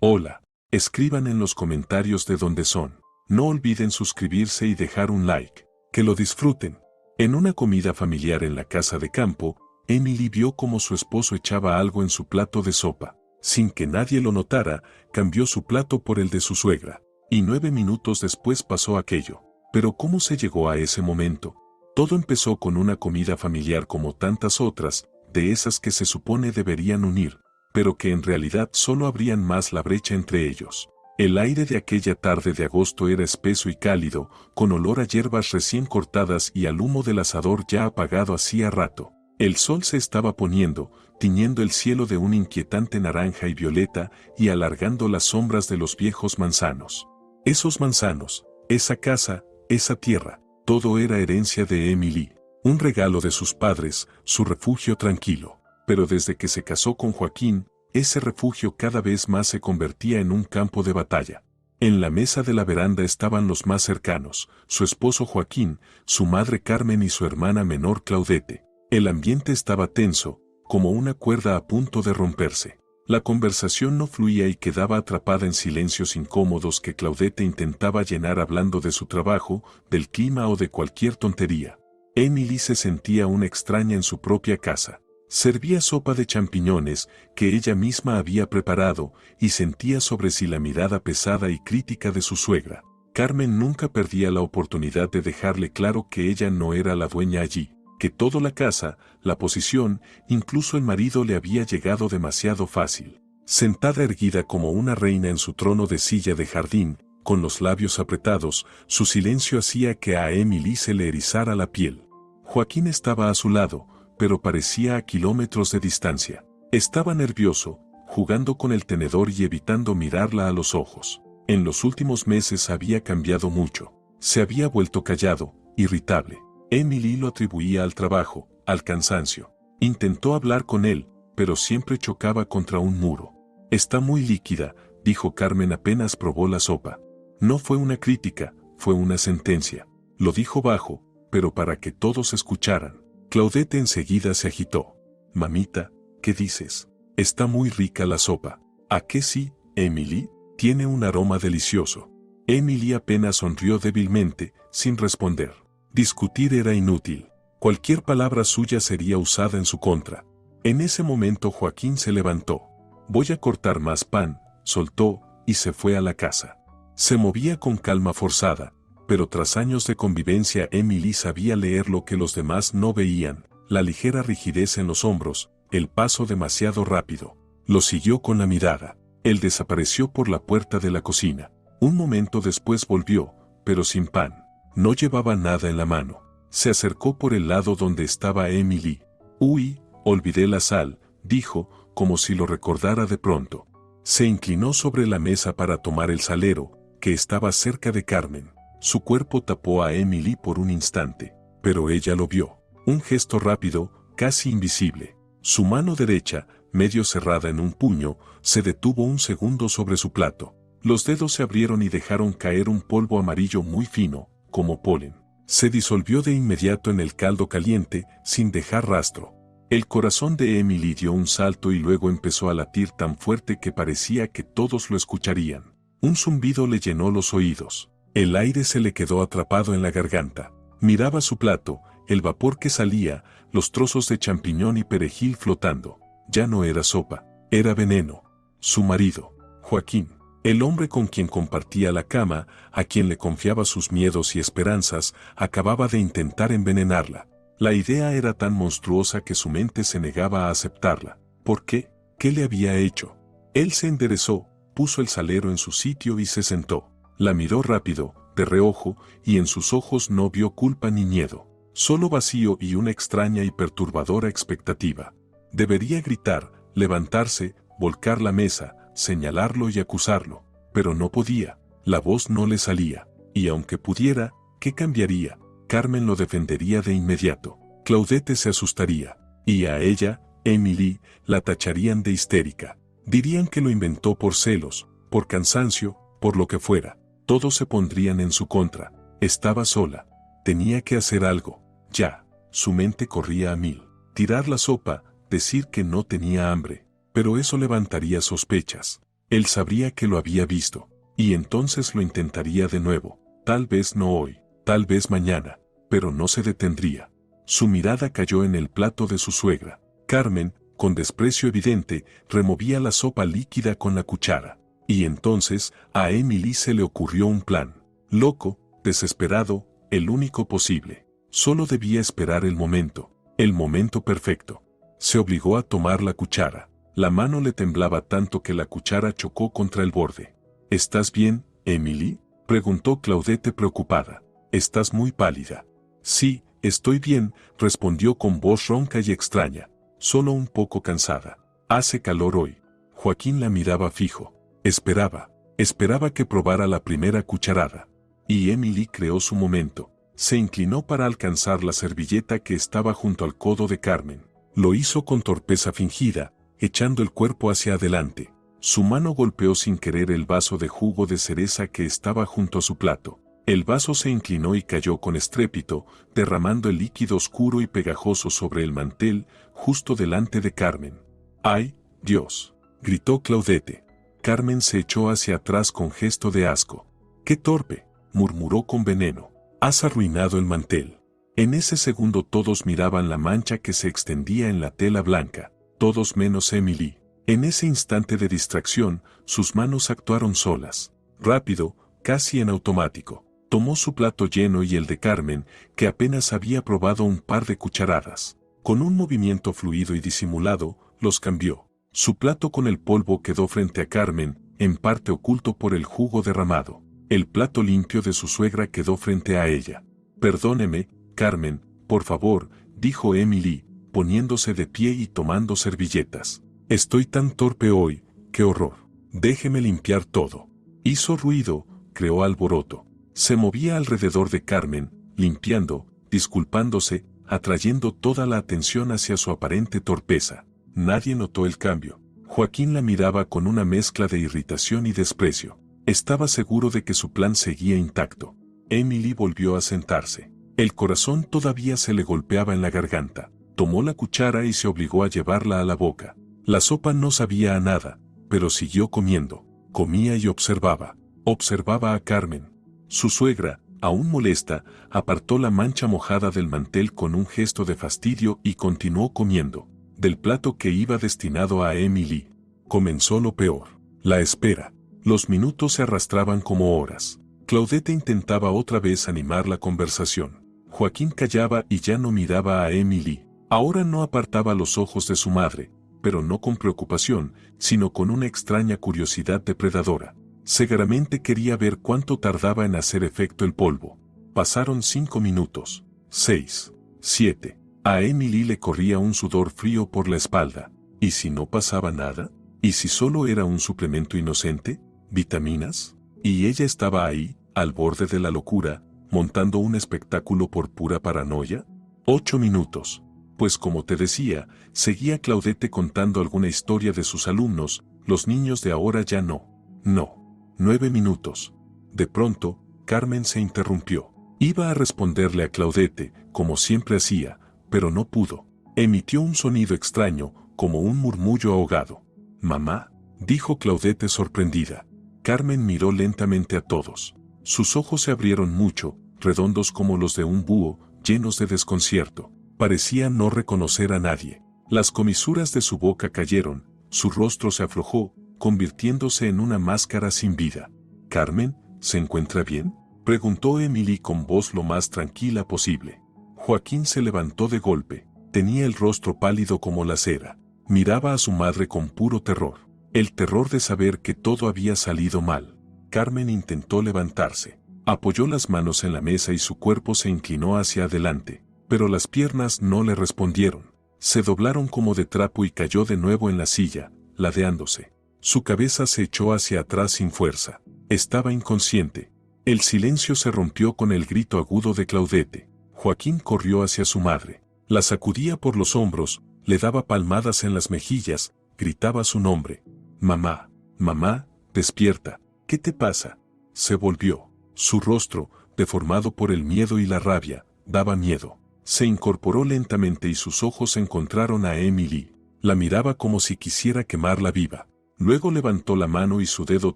Hola, escriban en los comentarios de dónde son. No olviden suscribirse y dejar un like. Que lo disfruten. En una comida familiar en la casa de campo, Emily vio cómo su esposo echaba algo en su plato de sopa. Sin que nadie lo notara, cambió su plato por el de su suegra. Y 9 minutos después pasó aquello. Pero ¿cómo se llegó a ese momento? Todo empezó con una comida familiar como tantas otras, de esas que se supone deberían unir, pero que en realidad solo abrían más la brecha entre ellos. El aire de aquella tarde de agosto era espeso y cálido, con olor a hierbas recién cortadas y al humo del asador ya apagado hacía rato. El sol se estaba poniendo, tiñendo el cielo de un inquietante naranja y violeta y alargando las sombras de los viejos manzanos. Esos manzanos, esa casa, esa tierra, todo era herencia de Emily, un regalo de sus padres, su refugio tranquilo. Pero desde que se casó con Joaquín, ese refugio cada vez más se convertía en un campo de batalla. En la mesa de la veranda estaban los más cercanos, su esposo Joaquín, su madre Carmen y su hermana menor Claudette. El ambiente estaba tenso, como una cuerda a punto de romperse. La conversación no fluía y quedaba atrapada en silencios incómodos que Claudette intentaba llenar hablando de su trabajo, del clima o de cualquier tontería. Emily se sentía una extraña en su propia casa. Servía sopa de champiñones que ella misma había preparado y sentía sobre sí la mirada pesada y crítica de su suegra. Carmen nunca perdía la oportunidad de dejarle claro que ella no era la dueña allí, que toda la casa, la posición, incluso el marido le había llegado demasiado fácil. Sentada erguida como una reina en su trono de silla de jardín, con los labios apretados, su silencio hacía que a Emily se le erizara la piel. Joaquín estaba a su lado, pero parecía a kilómetros de distancia. Estaba nervioso, jugando con el tenedor y evitando mirarla a los ojos. En los últimos meses había cambiado mucho. Se había vuelto callado, irritable. Emily lo atribuía al trabajo, al cansancio. Intentó hablar con él, pero siempre chocaba contra un muro. Está muy líquida, dijo Carmen apenas probó la sopa. No fue una crítica, fue una sentencia. Lo dijo bajo, pero para que todos escucharan. Claudette enseguida se agitó. Mamita, ¿qué dices? Está muy rica la sopa. ¿A qué sí, Emily? Tiene un aroma delicioso. Emily apenas sonrió débilmente, sin responder. Discutir era inútil. Cualquier palabra suya sería usada en su contra. En ese momento Joaquín se levantó. Voy a cortar más pan, soltó, y se fue a la casa. Se movía con calma forzada, pero tras años de convivencia Emily sabía leer lo que los demás no veían, la ligera rigidez en los hombros, el paso demasiado rápido. Lo siguió con la mirada. Él desapareció por la puerta de la cocina. Un momento después volvió, pero sin pan. No llevaba nada en la mano. Se acercó por el lado donde estaba Emily. Uy, olvidé la sal, dijo, como si lo recordara de pronto. Se inclinó sobre la mesa para tomar el salero, que estaba cerca de Carmen. Su cuerpo tapó a Emily por un instante, pero ella lo vio. Un gesto rápido, casi invisible. Su mano derecha, medio cerrada en un puño, se detuvo un segundo sobre su plato. Los dedos se abrieron y dejaron caer un polvo amarillo muy fino, como polen. Se disolvió de inmediato en el caldo caliente, sin dejar rastro. El corazón de Emily dio un salto y luego empezó a latir tan fuerte que parecía que todos lo escucharían. Un zumbido le llenó los oídos. El aire se le quedó atrapado en la garganta. Miraba su plato, el vapor que salía, los trozos de champiñón y perejil flotando. Ya no era sopa, era veneno. Su marido, Joaquín, el hombre con quien compartía la cama, a quien le confiaba sus miedos y esperanzas, acababa de intentar envenenarla. La idea era tan monstruosa que su mente se negaba a aceptarla. ¿Por qué? ¿Qué le había hecho? Él se enderezó, puso el salero en su sitio y se sentó. La miró rápido, de reojo, y en sus ojos no vio culpa ni miedo, solo vacío y una extraña y perturbadora expectativa. Debería gritar, levantarse, volcar la mesa, señalarlo y acusarlo, pero no podía, la voz no le salía, y aunque pudiera, ¿qué cambiaría? Carmen lo defendería de inmediato, Claudette se asustaría, y a ella, Emily, la tacharían de histérica. Dirían que lo inventó por celos, por cansancio, por lo que fuera. Todos se pondrían en su contra. Estaba sola. Tenía que hacer algo. Ya. Su mente corría a mil. Tirar la sopa, decir que no tenía hambre. Pero eso levantaría sospechas. Él sabría que lo había visto, y entonces lo intentaría de nuevo, tal vez no hoy, tal vez mañana, pero no se detendría. Su mirada cayó en el plato de su suegra. Carmen, con desprecio evidente, removía la sopa líquida con la cuchara. Y entonces, a Emily se le ocurrió un plan. Loco, desesperado, el único posible. Solo debía esperar el momento perfecto. Se obligó a tomar la cuchara. La mano le temblaba tanto que la cuchara chocó contra el borde. ¿Estás bien, Emily?, preguntó Claudette preocupada. Estás muy pálida. Sí, estoy bien, respondió con voz ronca y extraña, solo un poco cansada. Hace calor hoy. Joaquín la miraba fijo. Esperaba que probara la primera cucharada. Y Emily creó su momento. Se inclinó para alcanzar la servilleta que estaba junto al codo de Carmen. Lo hizo con torpeza fingida, echando el cuerpo hacia adelante. Su mano golpeó sin querer el vaso de jugo de cereza que estaba junto a su plato. El vaso se inclinó y cayó con estrépito, derramando el líquido oscuro y pegajoso sobre el mantel, justo delante de Carmen. ¡Ay, Dios!, gritó Claudette. Carmen se echó hacia atrás con gesto de asco. ¡Qué torpe!, murmuró con veneno. Has arruinado el mantel. En ese segundo todos miraban la mancha que se extendía en la tela blanca, todos menos Emily. En ese instante de distracción, sus manos actuaron solas. Rápido, casi en automático. Tomó su plato lleno y el de Carmen, que apenas había probado un par de cucharadas. Con un movimiento fluido y disimulado, los cambió. Su plato con el polvo quedó frente a Carmen, en parte oculto por el jugo derramado. El plato limpio de su suegra quedó frente a ella. Perdóneme, Carmen, por favor, dijo Emily, poniéndose de pie y tomando servilletas. Estoy tan torpe hoy, qué horror. Déjeme limpiar todo. Hizo ruido, creó alboroto. Se movía alrededor de Carmen, limpiando, disculpándose, atrayendo toda la atención hacia su aparente torpeza. Nadie notó el cambio. Joaquín la miraba con una mezcla de irritación y desprecio. Estaba seguro de que su plan seguía intacto. Emily volvió a sentarse. El corazón todavía se le golpeaba en la garganta. Tomó la cuchara y se obligó a llevarla a la boca. La sopa no sabía a nada, pero siguió comiendo. Comía y observaba. Observaba a Carmen. Su suegra, aún molesta, apartó la mancha mojada del mantel con un gesto de fastidio y continuó comiendo. Del plato que iba destinado a Emily, comenzó lo peor. La espera. Los minutos se arrastraban como horas. Claudette intentaba otra vez animar la conversación. Joaquín callaba y ya no miraba a Emily. Ahora no apartaba los ojos de su madre, pero no con preocupación, sino con una extraña curiosidad depredadora. Seguramente quería ver cuánto tardaba en hacer efecto el polvo. Pasaron 5 minutos. 6. 7. A Emily le corría un sudor frío por la espalda. ¿Y si no pasaba nada? ¿Y si solo era un suplemento inocente? ¿Vitaminas? Y ella estaba ahí, al borde de la locura, montando un espectáculo por pura paranoia. 8 minutos. Pues como te decía, seguía Claudette contando alguna historia de sus alumnos, los niños de ahora ya no. No. 9 minutos. De pronto, Carmen se interrumpió. Iba a responderle a Claudette, como siempre hacía, pero no pudo. Emitió un sonido extraño, como un murmullo ahogado. «Mamá», dijo Claudette sorprendida. Carmen miró lentamente a todos. Sus ojos se abrieron mucho, redondos como los de un búho, llenos de desconcierto. Parecía no reconocer a nadie. Las comisuras de su boca cayeron, su rostro se aflojó, convirtiéndose en una máscara sin vida. «Carmen, ¿se encuentra bien?», preguntó Emily con voz lo más tranquila posible. Joaquín se levantó de golpe. Tenía el rostro pálido como la cera. Miraba a su madre con puro terror. El terror de saber que todo había salido mal. Carmen intentó levantarse. Apoyó las manos en la mesa y su cuerpo se inclinó hacia adelante. Pero las piernas no le respondieron. Se doblaron como de trapo y cayó de nuevo en la silla, ladeándose. Su cabeza se echó hacia atrás sin fuerza. Estaba inconsciente. El silencio se rompió con el grito agudo de Claudette. Joaquín corrió hacia su madre. La sacudía por los hombros, le daba palmadas en las mejillas, gritaba su nombre. «Mamá, mamá, despierta, ¿qué te pasa?». Se volvió. Su rostro, deformado por el miedo y la rabia, daba miedo. Se incorporó lentamente y sus ojos encontraron a Emily. La miraba como si quisiera quemarla viva. Luego levantó la mano y su dedo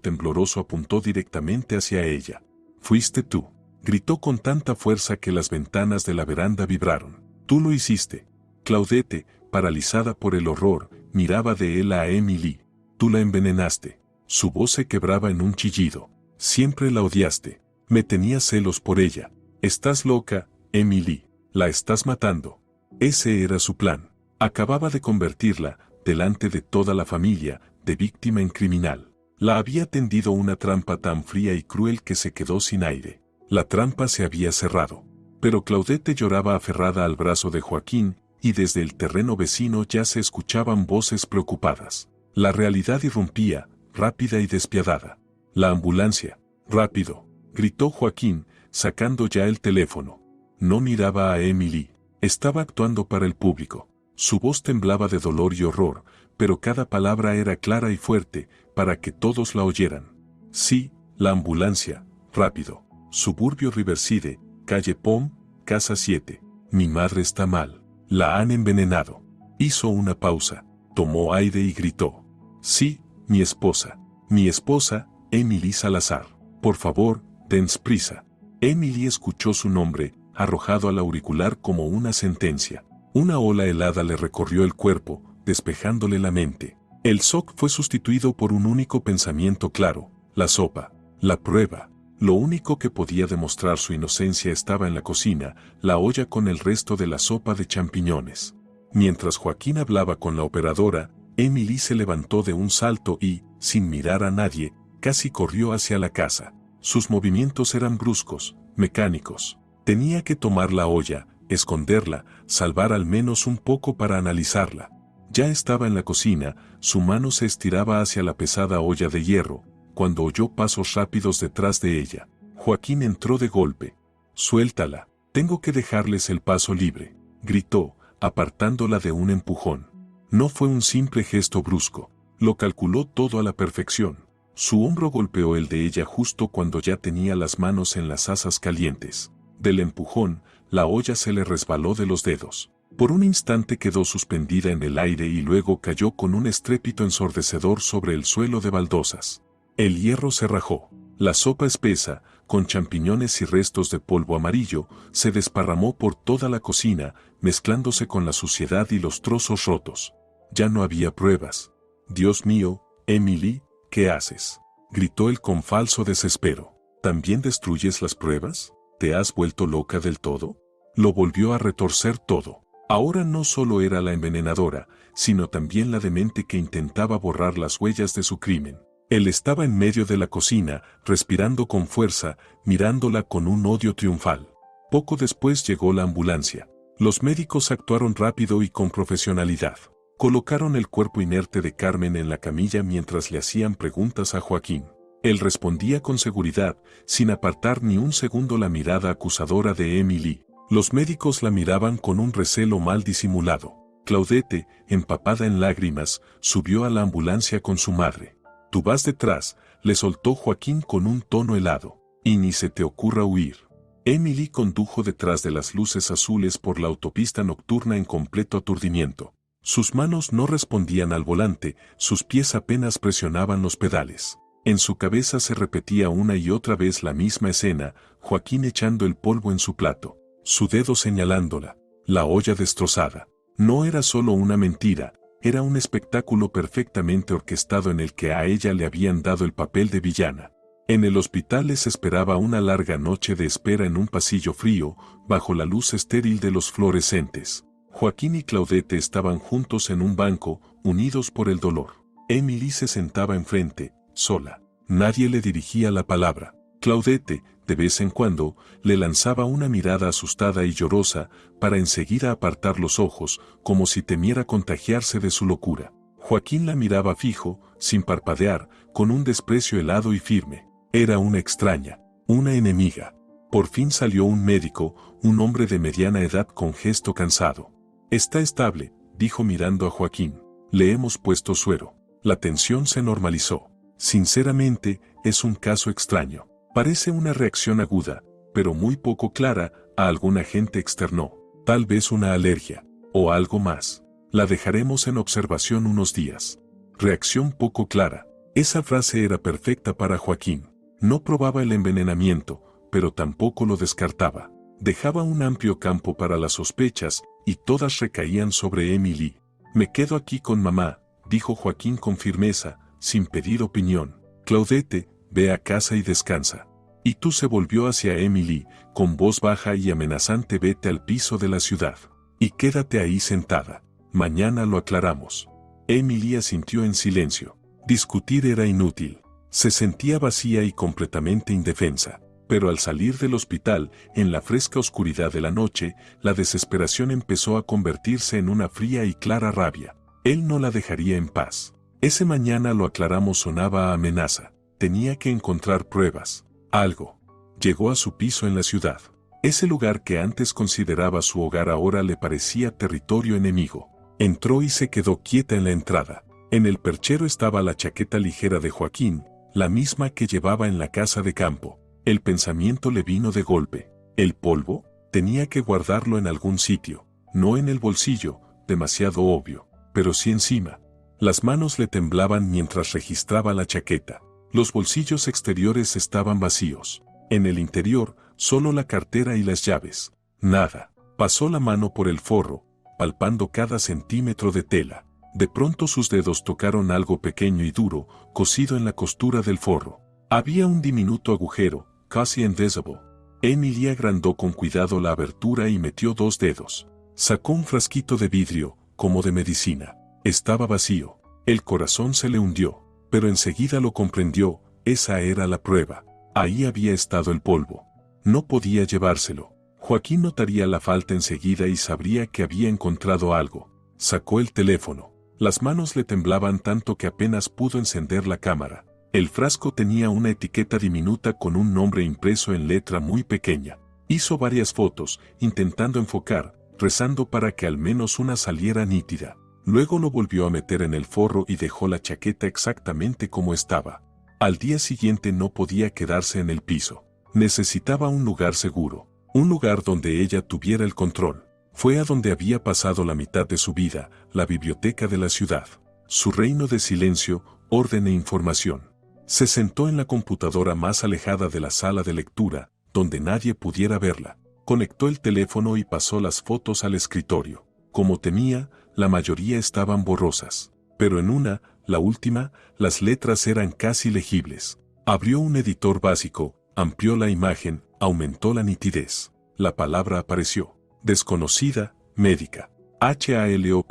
tembloroso apuntó directamente hacia ella. «Fuiste tú», gritó con tanta fuerza que las ventanas de la veranda vibraron. «Tú lo hiciste». Claudette, paralizada por el horror, miraba de él a Emily. «Tú la envenenaste». Su voz se quebraba en un chillido. «Siempre la odiaste. Me tenías celos por ella. Estás loca, Emily. La estás matando». Ese era su plan. Acababa de convertirla, delante de toda la familia, de víctima en criminal. La había tendido una trampa tan fría y cruel que se quedó sin aire. La trampa se había cerrado. Pero Claudette lloraba aferrada al brazo de Joaquín, y desde el terreno vecino ya se escuchaban voces preocupadas. La realidad irrumpía, rápida y despiadada. «La ambulancia, rápido», gritó Joaquín, sacando ya el teléfono. No miraba a Emily. Estaba actuando para el público. Su voz temblaba de dolor y horror, pero cada palabra era clara y fuerte, para que todos la oyeran. «Sí, la ambulancia, rápido. Suburbio Riverside, calle Pom, casa 7. Mi madre está mal. La han envenenado». Hizo una pausa, tomó aire y gritó. «Sí, mi esposa. Mi esposa, Emily Salazar. Por favor, den prisa». Emily escuchó su nombre, arrojado al auricular como una sentencia. Una ola helada le recorrió el cuerpo, despejándole la mente. El shock fue sustituido por un único pensamiento claro: la sopa, la prueba. Lo único que podía demostrar su inocencia estaba en la cocina, la olla con el resto de la sopa de champiñones. Mientras Joaquín hablaba con la operadora, Emily se levantó de un salto y, sin mirar a nadie, casi corrió hacia la casa. Sus movimientos eran bruscos, mecánicos. Tenía que tomar la olla, esconderla, salvar al menos un poco para analizarla. Ya estaba en la cocina, su mano se estiraba hacia la pesada olla de hierro, cuando oyó pasos rápidos detrás de ella. Joaquín entró de golpe. «Suéltala, tengo que dejarles el paso libre», gritó, apartándola de un empujón. No fue un simple gesto brusco, lo calculó todo a la perfección. Su hombro golpeó el de ella justo cuando ya tenía las manos en las asas calientes. Del empujón, la olla se le resbaló de los dedos. Por un instante quedó suspendida en el aire y luego cayó con un estrépito ensordecedor sobre el suelo de baldosas. El hierro se rajó. La sopa espesa, con champiñones y restos de polvo amarillo, se desparramó por toda la cocina, mezclándose con la suciedad y los trozos rotos. Ya no había pruebas. «Dios mío, Emily, ¿qué haces?», gritó él con falso desespero. «¿También destruyes las pruebas? ¿Te has vuelto loca del todo?». Lo volvió a retorcer todo. Ahora no solo era la envenenadora, sino también la demente que intentaba borrar las huellas de su crimen. Él estaba en medio de la cocina, respirando con fuerza, mirándola con un odio triunfal. Poco después llegó la ambulancia. Los médicos actuaron rápido y con profesionalidad. Colocaron el cuerpo inerte de Carmen en la camilla mientras le hacían preguntas a Joaquín. Él respondía con seguridad, sin apartar ni un segundo la mirada acusadora de Emily. Los médicos la miraban con un recelo mal disimulado. Claudette, empapada en lágrimas, subió a la ambulancia con su madre. «Tú vas detrás», le soltó Joaquín con un tono helado. «Y ni se te ocurra huir». Emily condujo detrás de las luces azules por la autopista nocturna en completo aturdimiento. Sus manos no respondían al volante, sus pies apenas presionaban los pedales. En su cabeza se repetía una y otra vez la misma escena: Joaquín echando el polvo en su plato, su dedo señalándola, la olla destrozada. No era solo una mentira, era un espectáculo perfectamente orquestado en el que a ella le habían dado el papel de villana. En el hospital les esperaba una larga noche de espera en un pasillo frío, bajo la luz estéril de los fluorescentes. Joaquín y Claudette estaban juntos en un banco, unidos por el dolor. Emily se sentaba enfrente, sola. Nadie le dirigía la palabra. Claudette, de vez en cuando, le lanzaba una mirada asustada y llorosa, para enseguida apartar los ojos, como si temiera contagiarse de su locura. Joaquín la miraba fijo, sin parpadear, con un desprecio helado y firme. Era una extraña, una enemiga. Por fin salió un médico, un hombre de mediana edad con gesto cansado. «Está estable», dijo mirando a Joaquín. «Le hemos puesto suero». La tensión se normalizó. «Sinceramente, es un caso extraño. Parece una reacción aguda, pero muy poco clara», a algún agente externó. «Tal vez una alergia, o algo más. La dejaremos en observación unos días». Reacción poco clara. Esa frase era perfecta para Joaquín. No probaba el envenenamiento, pero tampoco lo descartaba. Dejaba un amplio campo para las sospechas, y todas recaían sobre Emily. Me quedo aquí con mamá, dijo Joaquín con firmeza, sin pedir opinión. Claudette, ve a casa y descansa. Y tú, se volvió hacia Emily, con voz baja y amenazante, vete al piso de la ciudad. Y quédate ahí sentada. Mañana lo aclaramos. Emily asintió en silencio. Discutir era inútil. Se sentía vacía y completamente indefensa. Pero al salir del hospital, en la fresca oscuridad de la noche, la desesperación empezó a convertirse en una fría y clara rabia. Él no la dejaría en paz. Ese mañana lo aclaramos sonaba a amenaza. Tenía que encontrar pruebas. Algo. Llegó a su piso en la ciudad. Ese lugar que antes consideraba su hogar ahora le parecía territorio enemigo. Entró y se quedó quieta en la entrada. En el perchero estaba la chaqueta ligera de Joaquín, la misma que llevaba en la casa de campo. El pensamiento le vino de golpe. ¿El polvo? Tenía que guardarlo en algún sitio, no en el bolsillo, demasiado obvio, pero sí encima. Las manos le temblaban mientras registraba la chaqueta. Los bolsillos exteriores estaban vacíos. En el interior, solo la cartera y las llaves. Nada. Pasó la mano por el forro, palpando cada centímetro de tela. De pronto sus dedos tocaron algo pequeño y duro, cosido en la costura del forro. Había un diminuto agujero, casi invisible. Emily agrandó con cuidado la abertura y metió 2 dedos. Sacó un frasquito de vidrio, como de medicina. Estaba vacío. El corazón se le hundió, pero enseguida lo comprendió, esa era la prueba. Ahí había estado el polvo. No podía llevárselo. Joaquín notaría la falta enseguida y sabría que había encontrado algo. Sacó el teléfono. Las manos le temblaban tanto que apenas pudo encender la cámara. El frasco tenía una etiqueta diminuta con un nombre impreso en letra muy pequeña. Hizo varias fotos, intentando enfocar, rezando para que al menos una saliera nítida. Luego lo volvió a meter en el forro y dejó la chaqueta exactamente como estaba. Al día siguiente no podía quedarse en el piso. Necesitaba un lugar seguro, un lugar donde ella tuviera el control. Fue a donde había pasado la mitad de su vida, la biblioteca de la ciudad. Su reino de silencio, orden e información. Se sentó en la computadora más alejada de la sala de lectura, donde nadie pudiera verla. Conectó el teléfono y pasó las fotos al escritorio. Como temía, la mayoría estaban borrosas. Pero en una, la última, las letras eran casi legibles. Abrió un editor básico, amplió la imagen, aumentó la nitidez. La palabra apareció. Desconocida, médica. HALOPRIDOL.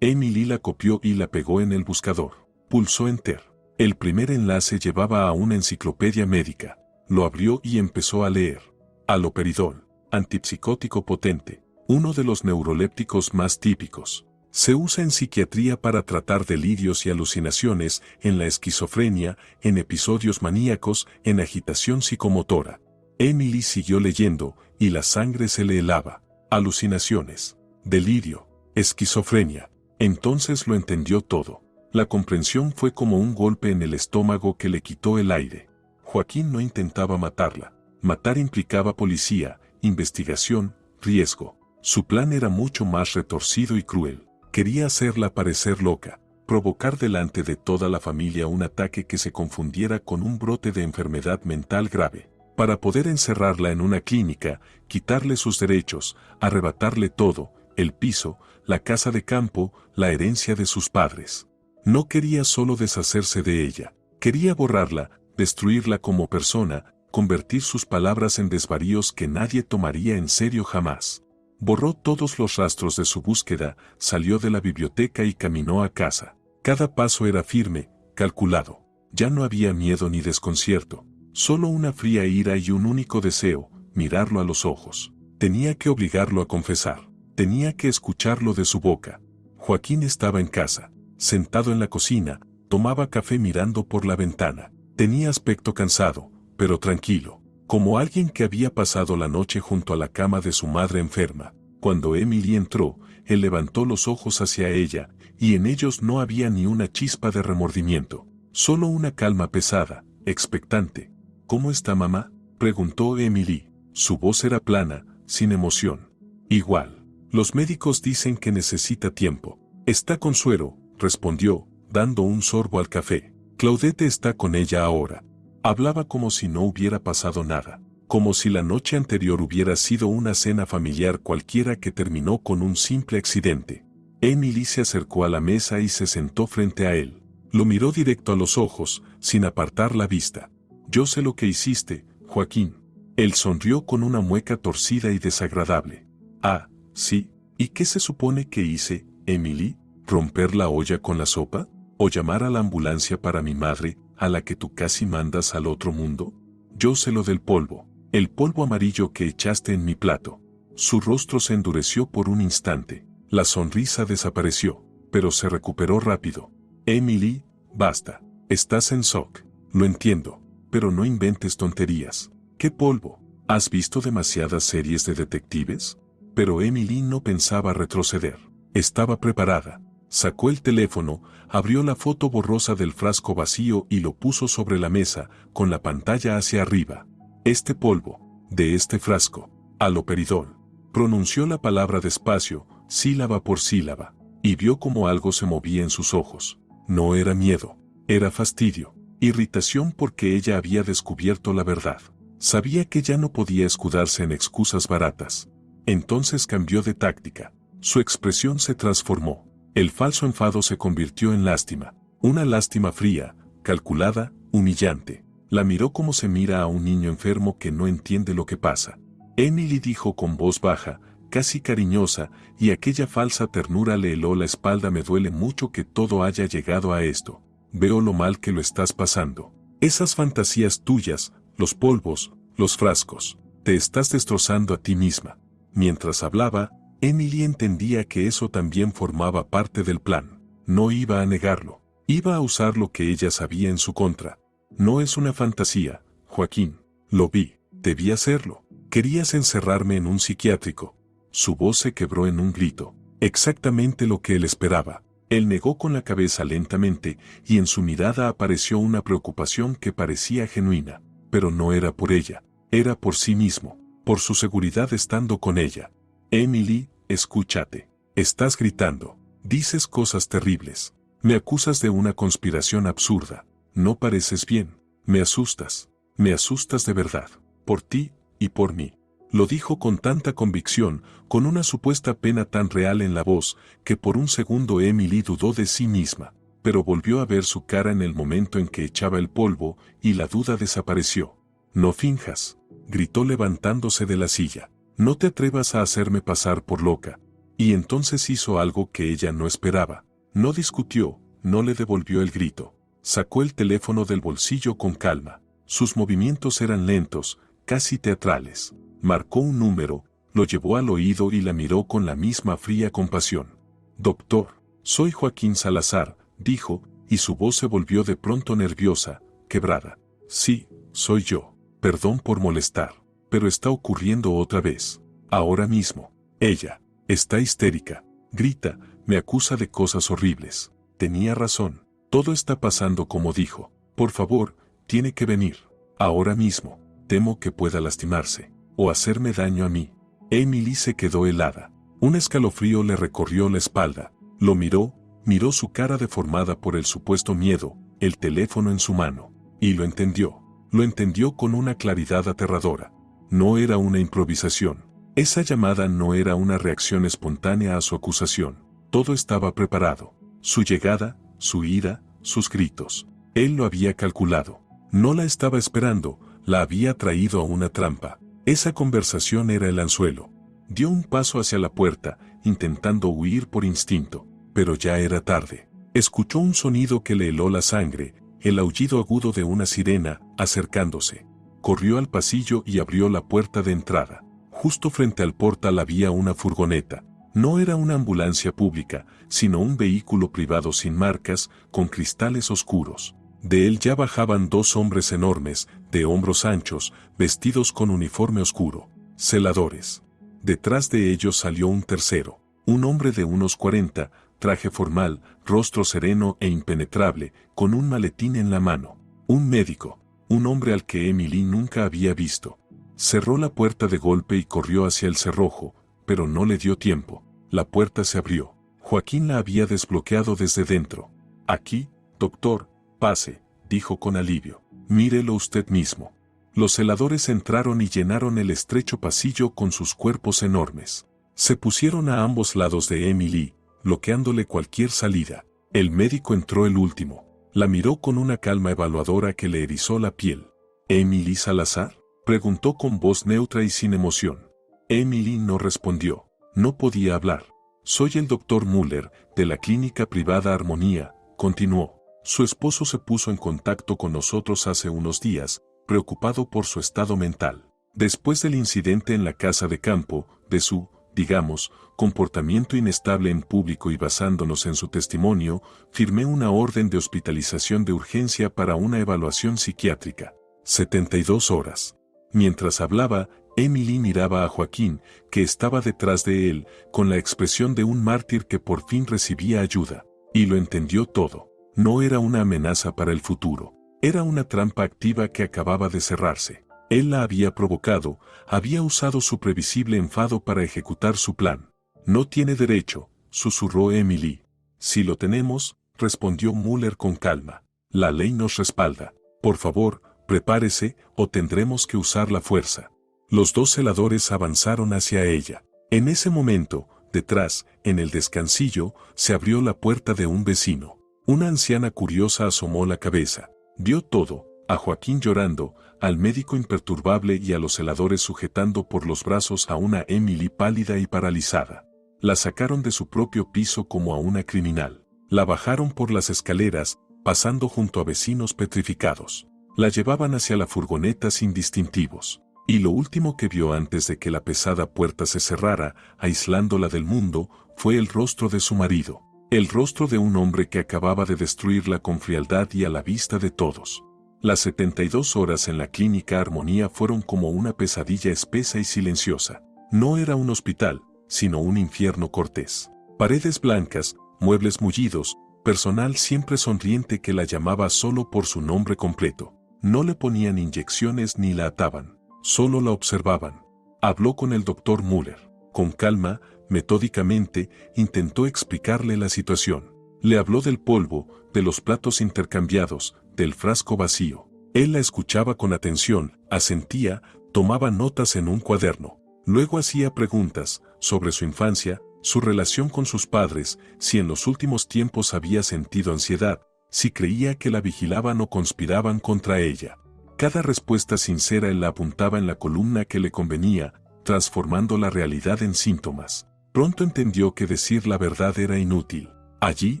Emily la copió y la pegó en el buscador. Pulsó Enter. El primer enlace llevaba a una enciclopedia médica. Lo abrió y empezó a leer. Haloperidol, antipsicótico potente, uno de los neurolépticos más típicos. Se usa en psiquiatría para tratar delirios y alucinaciones, en la esquizofrenia, en episodios maníacos, en agitación psicomotora. Emily siguió leyendo, y la sangre se le helaba. Alucinaciones, delirio, esquizofrenia. Entonces lo entendió todo. La comprensión fue como un golpe en el estómago que le quitó el aire. Joaquín no intentaba matarla. Matar implicaba policía, investigación, riesgo. Su plan era mucho más retorcido y cruel. Quería hacerla parecer loca, provocar delante de toda la familia un ataque que se confundiera con un brote de enfermedad mental grave. Para poder encerrarla en una clínica, quitarle sus derechos, arrebatarle todo, el piso, la casa de campo, la herencia de sus padres. No quería solo deshacerse de ella, quería borrarla, destruirla como persona, convertir sus palabras en desvaríos que nadie tomaría en serio jamás. Borró todos los rastros de su búsqueda, salió de la biblioteca y caminó a casa. Cada paso era firme, calculado. Ya no había miedo ni desconcierto. Solo una fría ira y un único deseo, mirarlo a los ojos. Tenía que obligarlo a confesar. Tenía que escucharlo de su boca. Joaquín estaba en casa, sentado en la cocina, tomaba café mirando por la ventana. Tenía aspecto cansado, pero tranquilo, como alguien que había pasado la noche junto a la cama de su madre enferma. Cuando Emily entró, él levantó los ojos hacia ella, y en ellos no había ni una chispa de remordimiento, solo una calma pesada, expectante. ¿Cómo está mamá?, preguntó Emily. Su voz era plana, sin emoción. Igual. Los médicos dicen que necesita tiempo. Está con suero, respondió, dando un sorbo al café. Claudette está con ella ahora. Hablaba como si no hubiera pasado nada, como si la noche anterior hubiera sido una cena familiar cualquiera que terminó con un simple accidente. Emily se acercó a la mesa y se sentó frente a él. Lo miró directo a los ojos, sin apartar la vista. Yo sé lo que hiciste, Joaquín. Él sonrió con una mueca torcida y desagradable. Ah, sí. ¿Y qué se supone que hice, Emily? ¿Romper la olla con la sopa? ¿O llamar a la ambulancia para mi madre, a la que tú casi mandas al otro mundo? Yo sé lo del polvo, el polvo amarillo que echaste en mi plato. Su rostro se endureció por un instante. La sonrisa desapareció, pero se recuperó rápido. Emily, basta. Estás en shock. Lo entiendo, pero no inventes tonterías. ¿Qué polvo? ¿Has visto demasiadas series de detectives? Pero Emily no pensaba retroceder. Estaba preparada. Sacó el teléfono, abrió la foto borrosa del frasco vacío y lo puso sobre la mesa, con la pantalla hacia arriba. Este polvo, de este frasco, haloperidol. Pronunció la palabra despacio, sílaba por sílaba, y vio como algo se movía en sus ojos. No era miedo, era fastidio, irritación porque ella había descubierto la verdad. Sabía que ya no podía escudarse en excusas baratas. Entonces cambió de táctica. Su expresión se transformó. El falso enfado se convirtió en lástima. Una lástima fría, calculada, humillante. La miró como se mira a un niño enfermo que no entiende lo que pasa. Emily dijo con voz baja, casi cariñosa, y aquella falsa ternura le heló la espalda. Me duele mucho que todo haya llegado a esto. Veo lo mal que lo estás pasando. Esas fantasías tuyas, los polvos, los frascos, te estás destrozando a ti misma. Mientras hablaba, Emily entendía que eso también formaba parte del plan. No iba a negarlo. Iba a usar lo que ella sabía en su contra. No es una fantasía, Joaquín. Lo vi. Debí hacerlo. Querías encerrarme en un psiquiátrico. Su voz se quebró en un grito. Exactamente lo que él esperaba. Él negó con la cabeza lentamente y en su mirada apareció una preocupación que parecía genuina. Pero no era por ella. Era por sí mismo. Por su seguridad estando con ella. Emily, escúchate. Estás gritando. Dices cosas terribles. Me acusas de una conspiración absurda. No pareces bien. Me asustas. Me asustas de verdad. Por ti y por mí. Lo dijo con tanta convicción, con una supuesta pena tan real en la voz, que por un segundo Emily dudó de sí misma, pero volvió a ver su cara en el momento en que echaba el polvo, y la duda desapareció. No finjas, gritó levantándose de la silla. No te atrevas a hacerme pasar por loca. Y entonces hizo algo que ella no esperaba. No discutió, no le devolvió el grito. Sacó el teléfono del bolsillo con calma. Sus movimientos eran lentos, casi teatrales. Marcó un número, lo llevó al oído y la miró con la misma fría compasión. Doctor, soy Joaquín Salazar, dijo, y su voz se volvió de pronto nerviosa, quebrada. Sí, soy yo. Perdón por molestar. Pero está ocurriendo otra vez. Ahora mismo. Ella está histérica. Grita, me acusa de cosas horribles. Tenía razón. Todo está pasando como dijo. Por favor, tiene que venir. Ahora mismo. Temo que pueda lastimarse. O hacerme daño a mí. Emily se quedó helada. Un escalofrío le recorrió la espalda. Lo miró su cara deformada por el supuesto miedo, el teléfono en su mano. Y lo entendió. Lo entendió con una claridad aterradora. No era una improvisación. Esa llamada no era una reacción espontánea a su acusación. Todo estaba preparado. Su llegada, su ira, sus gritos. Él lo había calculado. No la estaba esperando, la había traído a una trampa. Esa conversación era el anzuelo. Dio un paso hacia la puerta, intentando huir por instinto, pero ya era tarde. Escuchó un sonido que le heló la sangre, el aullido agudo de una sirena, acercándose. Corrió al pasillo y abrió la puerta de entrada. Justo frente al portal había una furgoneta. No era una ambulancia pública, sino un vehículo privado sin marcas, con cristales oscuros. De él ya bajaban dos hombres enormes, de hombros anchos, vestidos con uniforme oscuro. Celadores. Detrás de ellos salió un tercero, un hombre de unos 40, traje formal, rostro sereno e impenetrable, con un maletín en la mano. Un médico. Un hombre al que Emily nunca había visto. Cerró la puerta de golpe y corrió hacia el cerrojo, pero no le dio tiempo. La puerta se abrió. Joaquín la había desbloqueado desde dentro. Aquí, doctor, pase, dijo con alivio. Mírelo usted mismo. Los celadores entraron y llenaron el estrecho pasillo con sus cuerpos enormes. Se pusieron a ambos lados de Emily, bloqueándole cualquier salida. El médico entró el último. La miró con una calma evaluadora que le erizó la piel. ¿Emily Salazar?, preguntó con voz neutra y sin emoción. Emily no respondió. No podía hablar. Soy el doctor Müller, de la clínica privada Armonía, continuó. Su esposo se puso en contacto con nosotros hace unos días, preocupado por su estado mental. Después del incidente en la casa de campo, de su, digamos, comportamiento inestable en público y basándonos en su testimonio, firmé una orden de hospitalización de urgencia para una evaluación psiquiátrica. 72 horas. Mientras hablaba, Emily miraba a Joaquín, que estaba detrás de él, con la expresión de un mártir que por fin recibía ayuda. Y lo entendió todo. No era una amenaza para el futuro. Era una trampa activa que acababa de cerrarse. Él la había provocado, había usado su previsible enfado para ejecutar su plan. No tiene derecho, susurró Emily. Si lo tenemos, respondió Müller con calma. La ley nos respalda. Por favor, prepárese o tendremos que usar la fuerza. Los dos celadores avanzaron hacia ella. En ese momento, detrás, en el descansillo, se abrió la puerta de un vecino. Una anciana curiosa asomó la cabeza. Vio todo, a Joaquín llorando, al médico imperturbable y a los celadores sujetando por los brazos a una Emily pálida y paralizada. La sacaron de su propio piso como a una criminal. La bajaron por las escaleras, pasando junto a vecinos petrificados. La llevaban hacia la furgoneta sin distintivos. Y lo último que vio antes de que la pesada puerta se cerrara, aislándola del mundo, fue el rostro de su marido. El rostro de un hombre que acababa de destruirla con frialdad y a la vista de todos. Las 72 horas en la clínica Armonía fueron como una pesadilla espesa y silenciosa. No era un hospital, sino un infierno cortés. Paredes blancas, muebles mullidos, personal siempre sonriente que la llamaba solo por su nombre completo. No le ponían inyecciones ni la ataban. Solo la observaban. Habló con el doctor Müller. Con calma, metódicamente, intentó explicarle la situación. Le habló del polvo, de los platos intercambiados, del frasco vacío. Él la escuchaba con atención, asentía, tomaba notas en un cuaderno. Luego hacía preguntas sobre su infancia, su relación con sus padres, si en los últimos tiempos había sentido ansiedad, si creía que la vigilaban o conspiraban contra ella. Cada respuesta sincera él la apuntaba en la columna que le convenía, transformando la realidad en síntomas. Pronto entendió que decir la verdad era inútil. Allí,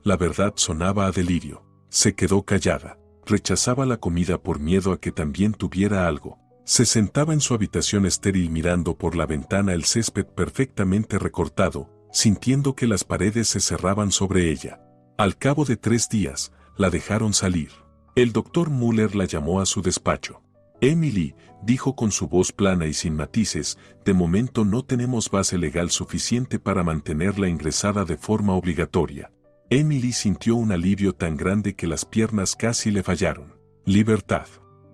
la verdad sonaba a delirio. Se quedó callada. Rechazaba la comida por miedo a que también tuviera algo. Se sentaba en su habitación estéril mirando por la ventana el césped perfectamente recortado, sintiendo que las paredes se cerraban sobre ella. Al cabo de 3 días, la dejaron salir. El doctor Müller la llamó a su despacho. Emily, dijo con su voz plana y sin matices, de momento no tenemos base legal suficiente para mantenerla ingresada de forma obligatoria. Emily sintió un alivio tan grande que las piernas casi le fallaron. Libertad.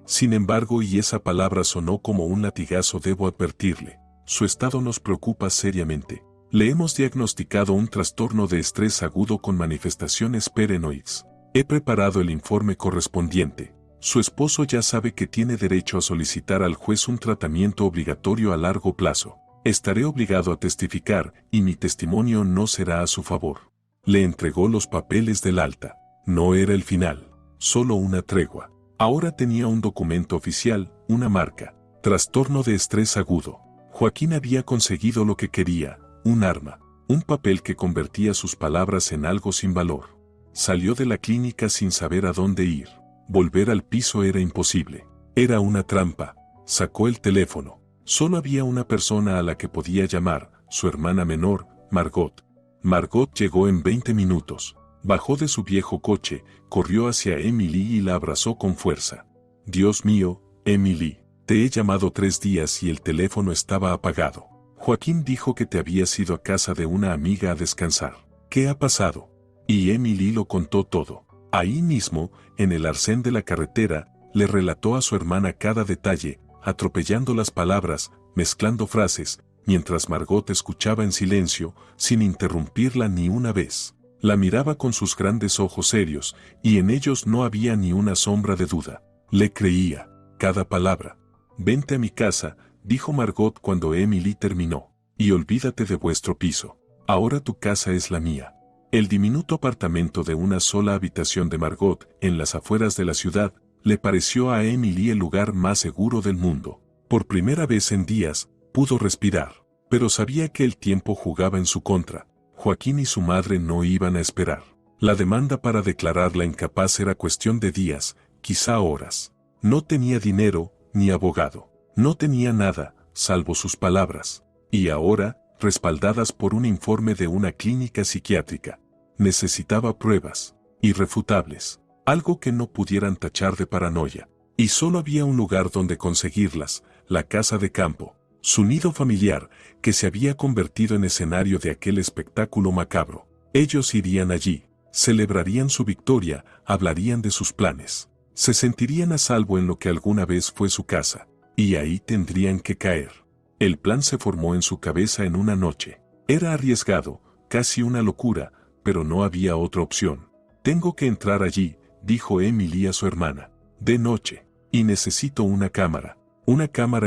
Sin embargo, y esa palabra sonó como un latigazo, debo advertirle. Su estado nos preocupa seriamente. Le hemos diagnosticado un trastorno de estrés agudo con manifestaciones paranoides. He preparado el informe correspondiente. Su esposo ya sabe que tiene derecho a solicitar al juez un tratamiento obligatorio a largo plazo. Estaré obligado a testificar, y mi testimonio no será a su favor. Le entregó los papeles del alta. No era el final, solo una tregua. Ahora tenía un documento oficial, una marca. Trastorno de estrés agudo. Joaquín había conseguido lo que quería, un arma, un papel que convertía sus palabras en algo sin valor. Salió de la clínica sin saber a dónde ir. Volver al piso era imposible. Era una trampa. Sacó el teléfono. Solo había una persona a la que podía llamar, su hermana menor, Margot. Margot llegó en 20 minutos. Bajó de su viejo coche, corrió hacia Emily y la abrazó con fuerza. Dios mío, Emily, te he llamado 3 días y el teléfono estaba apagado. Joaquín dijo que te habías ido a casa de una amiga a descansar. ¿Qué ha pasado? Y Emily lo contó todo. Ahí mismo, en el arcén de la carretera, le relató a su hermana cada detalle, atropellando las palabras, mezclando frases, mientras Margot escuchaba en silencio, sin interrumpirla ni una vez. La miraba con sus grandes ojos serios, y en ellos no había ni una sombra de duda. Le creía cada palabra. «Vente a mi casa», dijo Margot cuando Emily terminó, «y olvídate de vuestro piso. Ahora tu casa es la mía». El diminuto apartamento de una sola habitación de Margot, en las afueras de la ciudad, le pareció a Emily el lugar más seguro del mundo. Por primera vez en días, pudo respirar, pero sabía que el tiempo jugaba en su contra. Joaquín y su madre no iban a esperar. La demanda para declararla incapaz era cuestión de días, quizá horas. No tenía dinero, ni abogado. No tenía nada, salvo sus palabras. Y ahora, respaldadas por un informe de una clínica psiquiátrica, necesitaba pruebas irrefutables, algo que no pudieran tachar de paranoia. Y solo había un lugar donde conseguirlas, la casa de campo, su nido familiar, que se había convertido en escenario de aquel espectáculo macabro. Ellos irían allí, celebrarían su victoria, hablarían de sus planes, se sentirían a salvo en lo que alguna vez fue su casa, y ahí tendrían que caer. El plan se formó en su cabeza en una noche. Era arriesgado, casi una locura, pero no había otra opción. «Tengo que entrar allí», dijo Emily a su hermana, «de noche, y necesito una cámara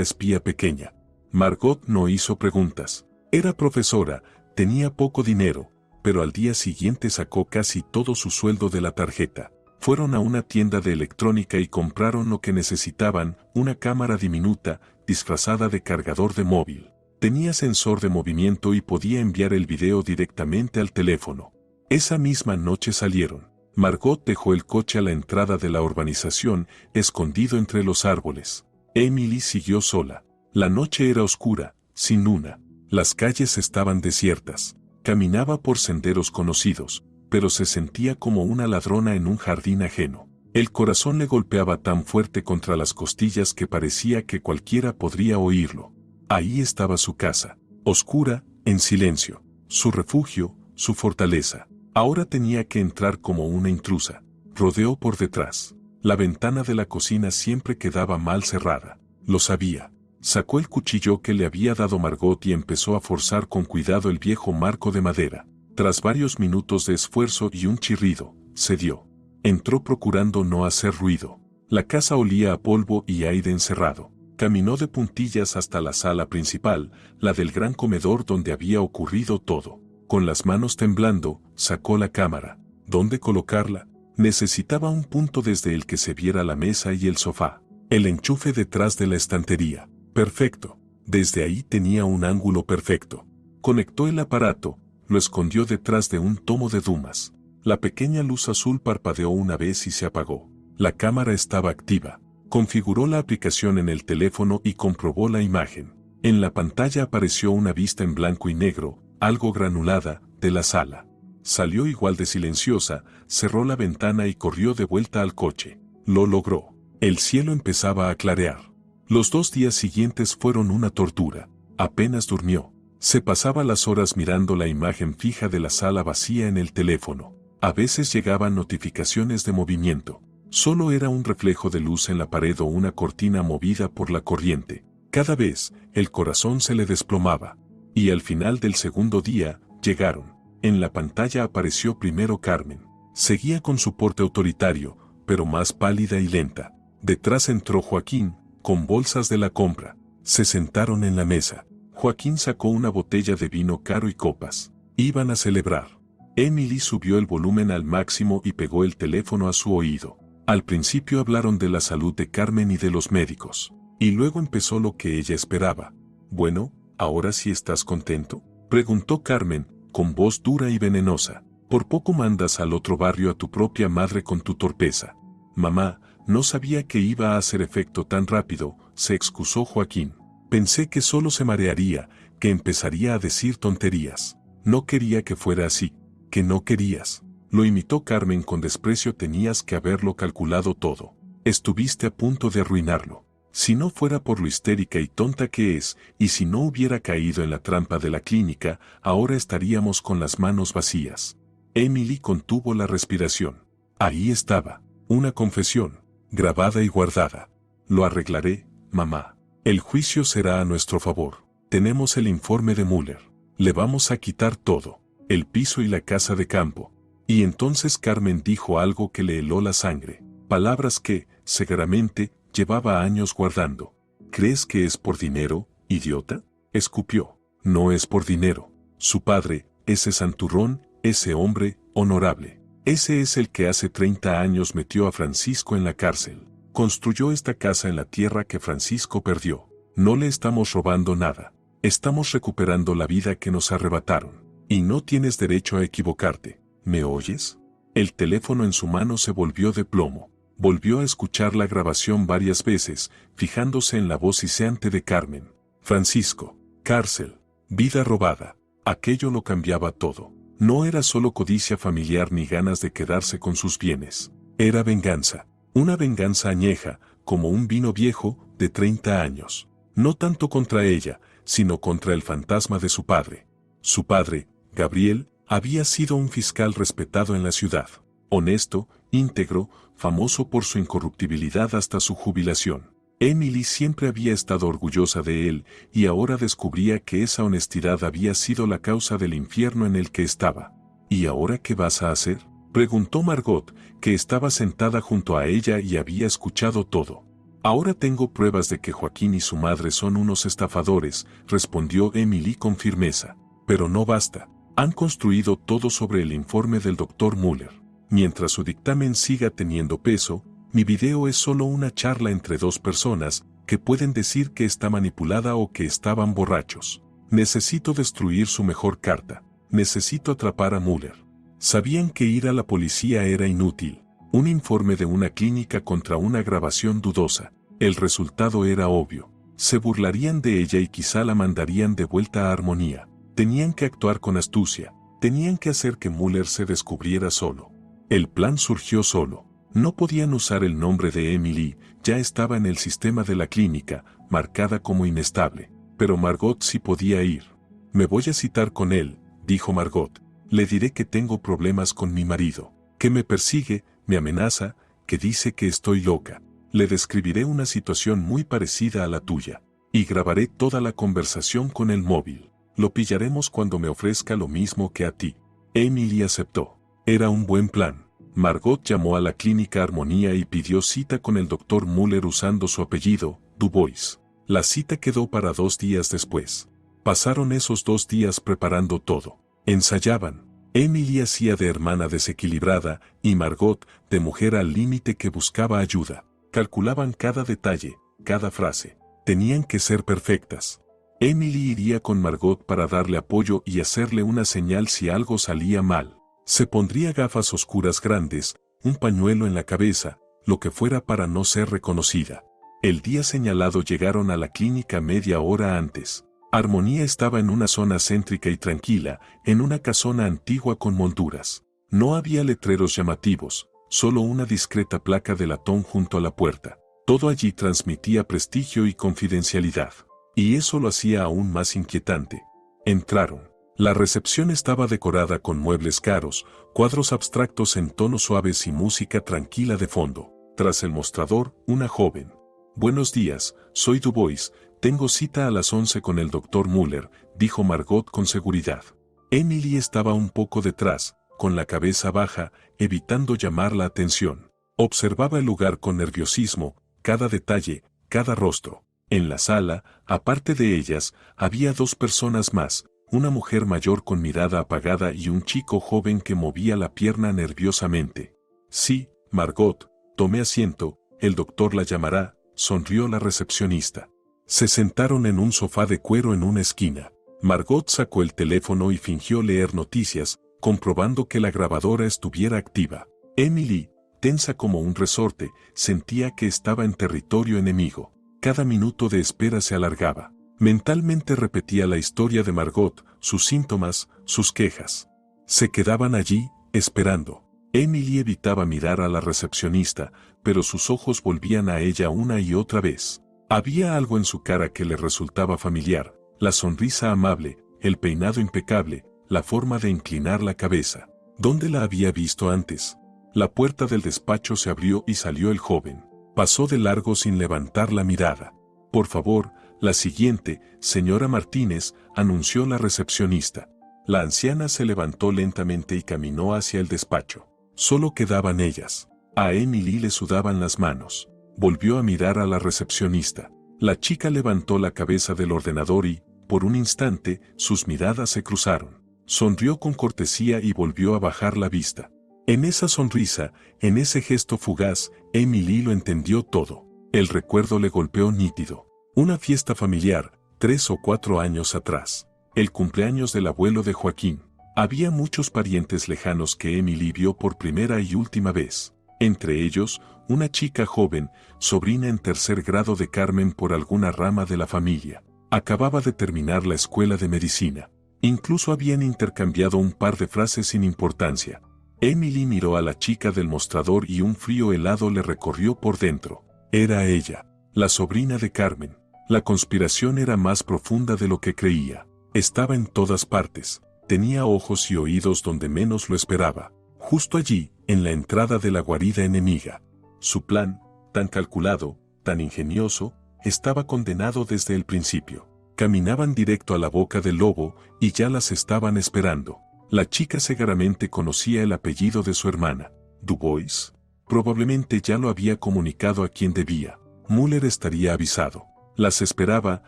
espía pequeña». Margot no hizo preguntas. Era profesora, tenía poco dinero, pero al día siguiente sacó casi todo su sueldo de la tarjeta. Fueron a una tienda de electrónica y compraron lo que necesitaban, una cámara diminuta, disfrazada de cargador de móvil. Tenía sensor de movimiento y podía enviar el video directamente al teléfono. Esa misma noche salieron. Margot dejó el coche a la entrada de la urbanización, escondido entre los árboles. Emily siguió sola. La noche era oscura, sin luna. Las calles estaban desiertas. Caminaba por senderos conocidos, pero se sentía como una ladrona en un jardín ajeno. El corazón le golpeaba tan fuerte contra las costillas que parecía que cualquiera podría oírlo. Ahí estaba su casa, oscura, en silencio, su refugio, su fortaleza. Ahora tenía que entrar como una intrusa. Rodeó por detrás. La ventana de la cocina siempre quedaba mal cerrada. Lo sabía. Sacó el cuchillo que le había dado Margot y empezó a forzar con cuidado el viejo marco de madera. Tras varios minutos de esfuerzo y un chirrido, cedió. Entró procurando no hacer ruido. La casa olía a polvo y aire encerrado. Caminó de puntillas hasta la sala principal, la del gran comedor donde había ocurrido todo. Con las manos temblando, sacó la cámara. ¿Dónde colocarla? Necesitaba un punto desde el que se viera la mesa y el sofá. El enchufe detrás de la estantería. Perfecto. Desde ahí tenía un ángulo perfecto. Conectó el aparato, lo escondió detrás de un tomo de Dumas. La pequeña luz azul parpadeó una vez y se apagó. La cámara estaba activa. Configuró la aplicación en el teléfono y comprobó la imagen. En la pantalla apareció una vista en blanco y negro, algo granulada, de la sala. Salió igual de silenciosa, cerró la ventana y corrió de vuelta al coche. Lo logró. El cielo empezaba a clarear. Los 2 días siguientes fueron una tortura. Apenas durmió. Se pasaba las horas mirando la imagen fija de la sala vacía en el teléfono. A veces llegaban notificaciones de movimiento. Solo era un reflejo de luz en la pared o una cortina movida por la corriente. Cada vez, el corazón se le desplomaba. Y al final del segundo día, llegaron. En la pantalla apareció primero Carmen. Seguía con su porte autoritario, pero más pálida y lenta. Detrás entró Joaquín, con bolsas de la compra. Se sentaron en la mesa. Joaquín sacó una botella de vino caro y copas. Iban a celebrar. Emily subió el volumen al máximo y pegó el teléfono a su oído. Al principio hablaron de la salud de Carmen y de los médicos. Y luego empezó lo que ella esperaba. «Bueno, ¿ahora sí estás contento?», preguntó Carmen, con voz dura y venenosa. «Por poco mandas al otro barrio a tu propia madre con tu torpeza». «Mamá, no sabía que iba a hacer efecto tan rápido», se excusó Joaquín. «Pensé que solo se marearía, que empezaría a decir tonterías. No quería que fuera así». «¿Que no querías?», lo imitó Carmen con desprecio. «Tenías que haberlo calculado todo. Estuviste a punto de arruinarlo. Si no fuera por lo histérica y tonta que es, y si no hubiera caído en la trampa de la clínica, ahora estaríamos con las manos vacías». Emily contuvo la respiración. Ahí estaba, una confesión, grabada y guardada. «Lo arreglaré, mamá. El juicio será a nuestro favor. tenemos el informe de Müller. Le vamos a quitar todo, el piso y la casa de campo. Y entonces Carmen dijo algo que le heló la sangre, palabras que, seguramente, llevaba años guardando. ¿Crees que es por dinero, idiota? Escupió. No es por dinero. Su padre, ese santurrón, ese hombre, honorable. Ese es el que hace 30 años metió a Francisco en la cárcel. Construyó esta casa en la tierra que Francisco perdió. No le estamos robando nada. Estamos recuperando la vida que nos arrebataron. Y no tienes derecho a equivocarte. ¿Me oyes? El teléfono en su mano se volvió de plomo. Volvió a escuchar la grabación varias veces, fijándose en la voz siseante de Carmen. Francisco, cárcel, vida robada. Aquello lo cambiaba todo. No era solo codicia familiar ni ganas de quedarse con sus bienes. Era venganza. Una venganza añeja, como un vino viejo, de 30 años. No tanto contra ella, sino contra el fantasma de su padre. Su padre, Gabriel, había sido un fiscal respetado en la ciudad. Honesto, íntegro, famoso por su incorruptibilidad hasta su jubilación. Emily siempre había estado orgullosa de él y ahora descubría que esa honestidad había sido la causa del infierno en el que estaba. ¿Y ahora qué vas a hacer?, preguntó Margot, que estaba sentada junto a ella y había escuchado todo. Ahora tengo pruebas de que Joaquín y su madre son unos estafadores, respondió Emily con firmeza. Pero no basta. Han construido todo sobre el informe del Dr. Müller. Mientras su dictamen siga teniendo peso, mi video es solo una charla entre dos personas que pueden decir que está manipulada o que estaban borrachos. Necesito destruir su mejor carta. Necesito atrapar a Müller. Sabían que ir a la policía era inútil. Un informe de una clínica contra una grabación dudosa. El resultado era obvio. Se burlarían de ella y quizá la mandarían de vuelta a Armonía. Tenían que actuar con astucia. Tenían que hacer que Müller se descubriera solo. El plan surgió solo. No podían usar el nombre de Emily, ya estaba en el sistema de la clínica, marcada como inestable. Pero Margot sí podía ir. Me voy a citar con él, dijo Margot. Le diré que tengo problemas con mi marido, que me persigue, me amenaza, que dice que estoy loca. Le describiré una situación muy parecida a la tuya. Y grabaré toda la conversación con el móvil. Lo pillaremos cuando me ofrezca lo mismo que a ti. Emily aceptó. Era un buen plan. Margot llamó a la clínica Armonía y pidió cita con el Dr. Müller usando su apellido, Dubois. La cita quedó para 2 días después. Pasaron esos 2 días preparando todo. Ensayaban. Emily hacía de hermana desequilibrada y Margot de mujer al límite que buscaba ayuda. Calculaban cada detalle, cada frase. Tenían que ser perfectas. Emily iría con Margot para darle apoyo y hacerle una señal si algo salía mal. Se pondría gafas oscuras grandes, un pañuelo en la cabeza, lo que fuera para no ser reconocida. El día señalado llegaron a la clínica media hora antes. Armonía estaba en una zona céntrica y tranquila, en una casona antigua con molduras. No había letreros llamativos, solo una discreta placa de latón junto a la puerta. Todo allí transmitía prestigio y confidencialidad. Y eso lo hacía aún más inquietante. Entraron. La recepción estaba decorada con muebles caros, cuadros abstractos en tonos suaves y música tranquila de fondo. Tras el mostrador, una joven. Buenos días, soy Dubois, tengo cita a las 11 con el Dr. Müller, dijo Margot con seguridad. Emily estaba un poco detrás, con la cabeza baja, evitando llamar la atención. Observaba el lugar con nerviosismo, cada detalle, cada rostro. En la sala, aparte de ellas, había 2 personas más, una mujer mayor con mirada apagada y un chico joven que movía la pierna nerviosamente. Sí, Margot, tome asiento, el doctor la llamará, sonrió la recepcionista. Se sentaron en un sofá de cuero en una esquina. Margot sacó el teléfono y fingió leer noticias, comprobando que la grabadora estuviera activa. Emily, tensa como un resorte, sentía que estaba en territorio enemigo. Cada minuto de espera se alargaba. Mentalmente repetía la historia de Margot, sus síntomas, sus quejas. Se quedaban allí, esperando. Emily evitaba mirar a la recepcionista, pero sus ojos volvían a ella una y otra vez. Había algo en su cara que le resultaba familiar, la sonrisa amable, el peinado impecable, la forma de inclinar la cabeza. ¿Dónde la había visto antes? La puerta del despacho se abrió y salió el joven. Pasó de largo sin levantar la mirada. Por favor, La siguiente, señora Martínez, anunció la recepcionista. La anciana se levantó lentamente y caminó hacia el despacho. Solo quedaban ellas. A Emily le sudaban las manos. Volvió a mirar a la recepcionista. La chica levantó la cabeza del ordenador y, por un instante, sus miradas se cruzaron. Sonrió con cortesía y volvió a bajar la vista. En esa sonrisa, en ese gesto fugaz, Emily lo entendió todo. El recuerdo le golpeó nítido. Una fiesta familiar, 3 o 4 años atrás. El cumpleaños del abuelo de Joaquín. Había muchos parientes lejanos que Emily vio por primera y última vez. Entre ellos, una chica joven, sobrina en 3er grado de Carmen por alguna rama de la familia. Acababa de terminar la escuela de medicina. Incluso habían intercambiado un par de frases sin importancia. Emily miró a la chica del mostrador y un frío helado le recorrió por dentro. Era ella, la sobrina de Carmen. La conspiración era más profunda de lo que creía. Estaba en todas partes. Tenía ojos y oídos donde menos lo esperaba. Justo allí, en la entrada de la guarida enemiga. Su plan, tan calculado, tan ingenioso, estaba condenado desde el principio. Caminaban directo a la boca del lobo y ya las estaban esperando. La chica seguramente conocía el apellido de su hermana, Dubois. Probablemente ya lo había comunicado a quien debía. Müller estaría avisado. Las esperaba,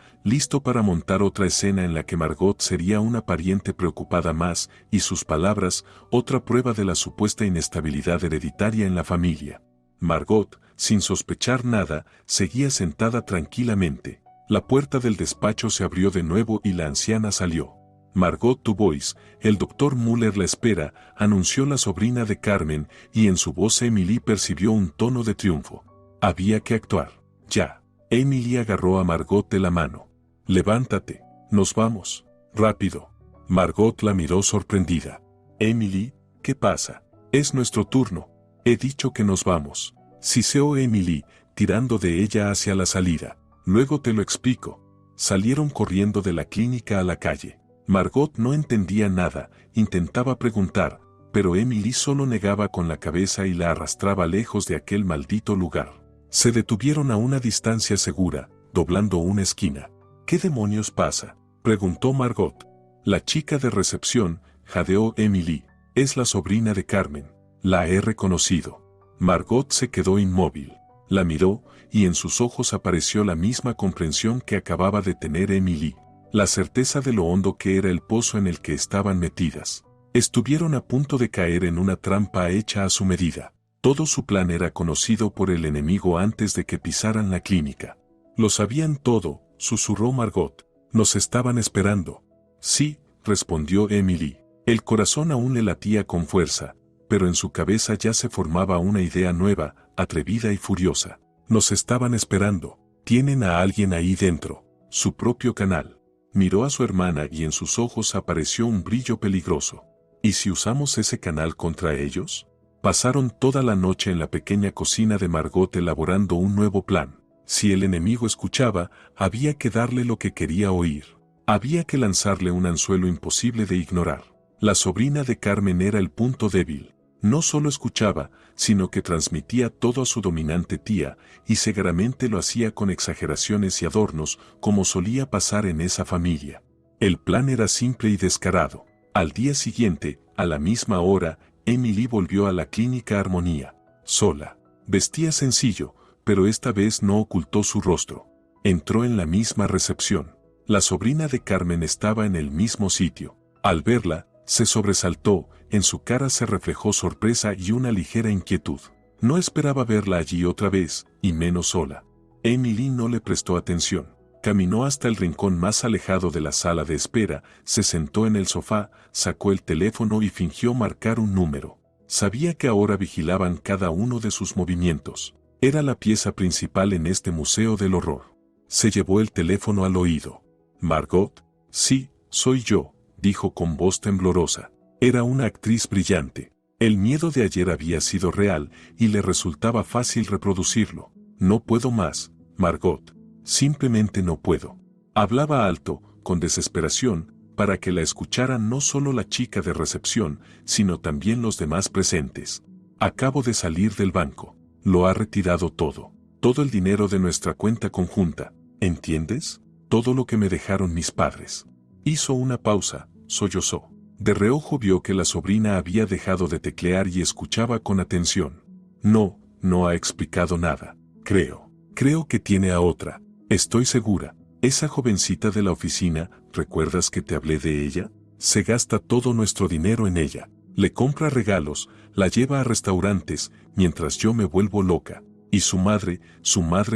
listo para montar otra escena en la que Margot sería una pariente preocupada más y sus palabras, otra prueba de la supuesta inestabilidad hereditaria en la familia. Margot, sin sospechar nada, seguía sentada tranquilamente. La puerta del despacho se abrió de nuevo y la anciana salió. Margot Dubois, el doctor Müller la espera, anunció la sobrina de Carmen y en su voz Emily percibió un tono de triunfo. Había que actuar. Ya. Emily agarró a Margot de la mano. Levántate, nos vamos. Rápido. Margot la miró sorprendida. Emily, ¿qué pasa? Es nuestro turno. He dicho que nos vamos. Siseó Emily, tirando de ella hacia la salida. Luego te lo explico. Salieron corriendo de la clínica a la calle. Margot no entendía nada, intentaba preguntar, pero Emily solo negaba con la cabeza y la arrastraba lejos de aquel maldito lugar. Se detuvieron a una distancia segura, doblando una esquina. ¿Qué demonios pasa?, preguntó Margot. La chica de recepción, jadeó Emily, es la sobrina de Carmen. La he reconocido. Margot se quedó inmóvil. La miró, y en sus ojos apareció la misma comprensión que acababa de tener Emily. La certeza de lo hondo que era el pozo en el que estaban metidas. Estuvieron a punto de caer en una trampa hecha a su medida. Todo su plan era conocido por el enemigo antes de que pisaran la clínica. Lo sabían todo, susurró Margot. Nos estaban esperando. Sí, respondió Emily. El corazón aún le latía con fuerza, pero en su cabeza ya se formaba una idea nueva, atrevida y furiosa. Nos estaban esperando. Tienen a alguien ahí dentro. Su propio canal. Miró a su hermana y en sus ojos apareció un brillo peligroso. ¿Y si usamos ese canal contra ellos? Pasaron toda la noche en la pequeña cocina de Margot elaborando un nuevo plan. Si el enemigo escuchaba, había que darle lo que quería oír. Había que lanzarle un anzuelo imposible de ignorar. La sobrina de Carmen era el punto débil. No solo escuchaba, sino que transmitía todo a su dominante tía, y seguramente lo hacía con exageraciones y adornos, como solía pasar en esa familia. El plan era simple y descarado. Al día siguiente, a la misma hora, Emily volvió a la clínica Armonía, sola. Vestía sencillo, pero esta vez no ocultó su rostro. Entró en la misma recepción. La sobrina de Carmen estaba en el mismo sitio. Al verla, se sobresaltó, en su cara se reflejó sorpresa y una ligera inquietud. No esperaba verla allí otra vez, y menos sola. Emily no le prestó atención. Caminó hasta el rincón más alejado de la sala de espera, se sentó en el sofá, sacó el teléfono y fingió marcar un número. Sabía que ahora vigilaban cada uno de sus movimientos. Era la pieza principal en este museo del horror. Se llevó el teléfono al oído. «Margot, sí, soy yo», dijo con voz temblorosa. Era una actriz brillante. El miedo de ayer había sido real y le resultaba fácil reproducirlo. «No puedo más, Margot. Simplemente no puedo». Hablaba alto, con desesperación, para que la escucharan no solo la chica de recepción, sino también los demás presentes. «Acabo de salir del banco. Lo ha retirado todo. Todo el dinero de nuestra cuenta conjunta. ¿Entiendes? todo lo que me dejaron mis padres. Hizo una pausa, sollozó. De reojo vio que la sobrina había dejado de teclear y escuchaba con atención. No, no ha explicado nada. Creo que tiene a otra. Estoy segura. Esa jovencita de la oficina, ¿recuerdas que te hablé de ella? Se gasta todo nuestro dinero en ella. Le compra regalos, la lleva a restaurantes, mientras yo me vuelvo loca. Y su madre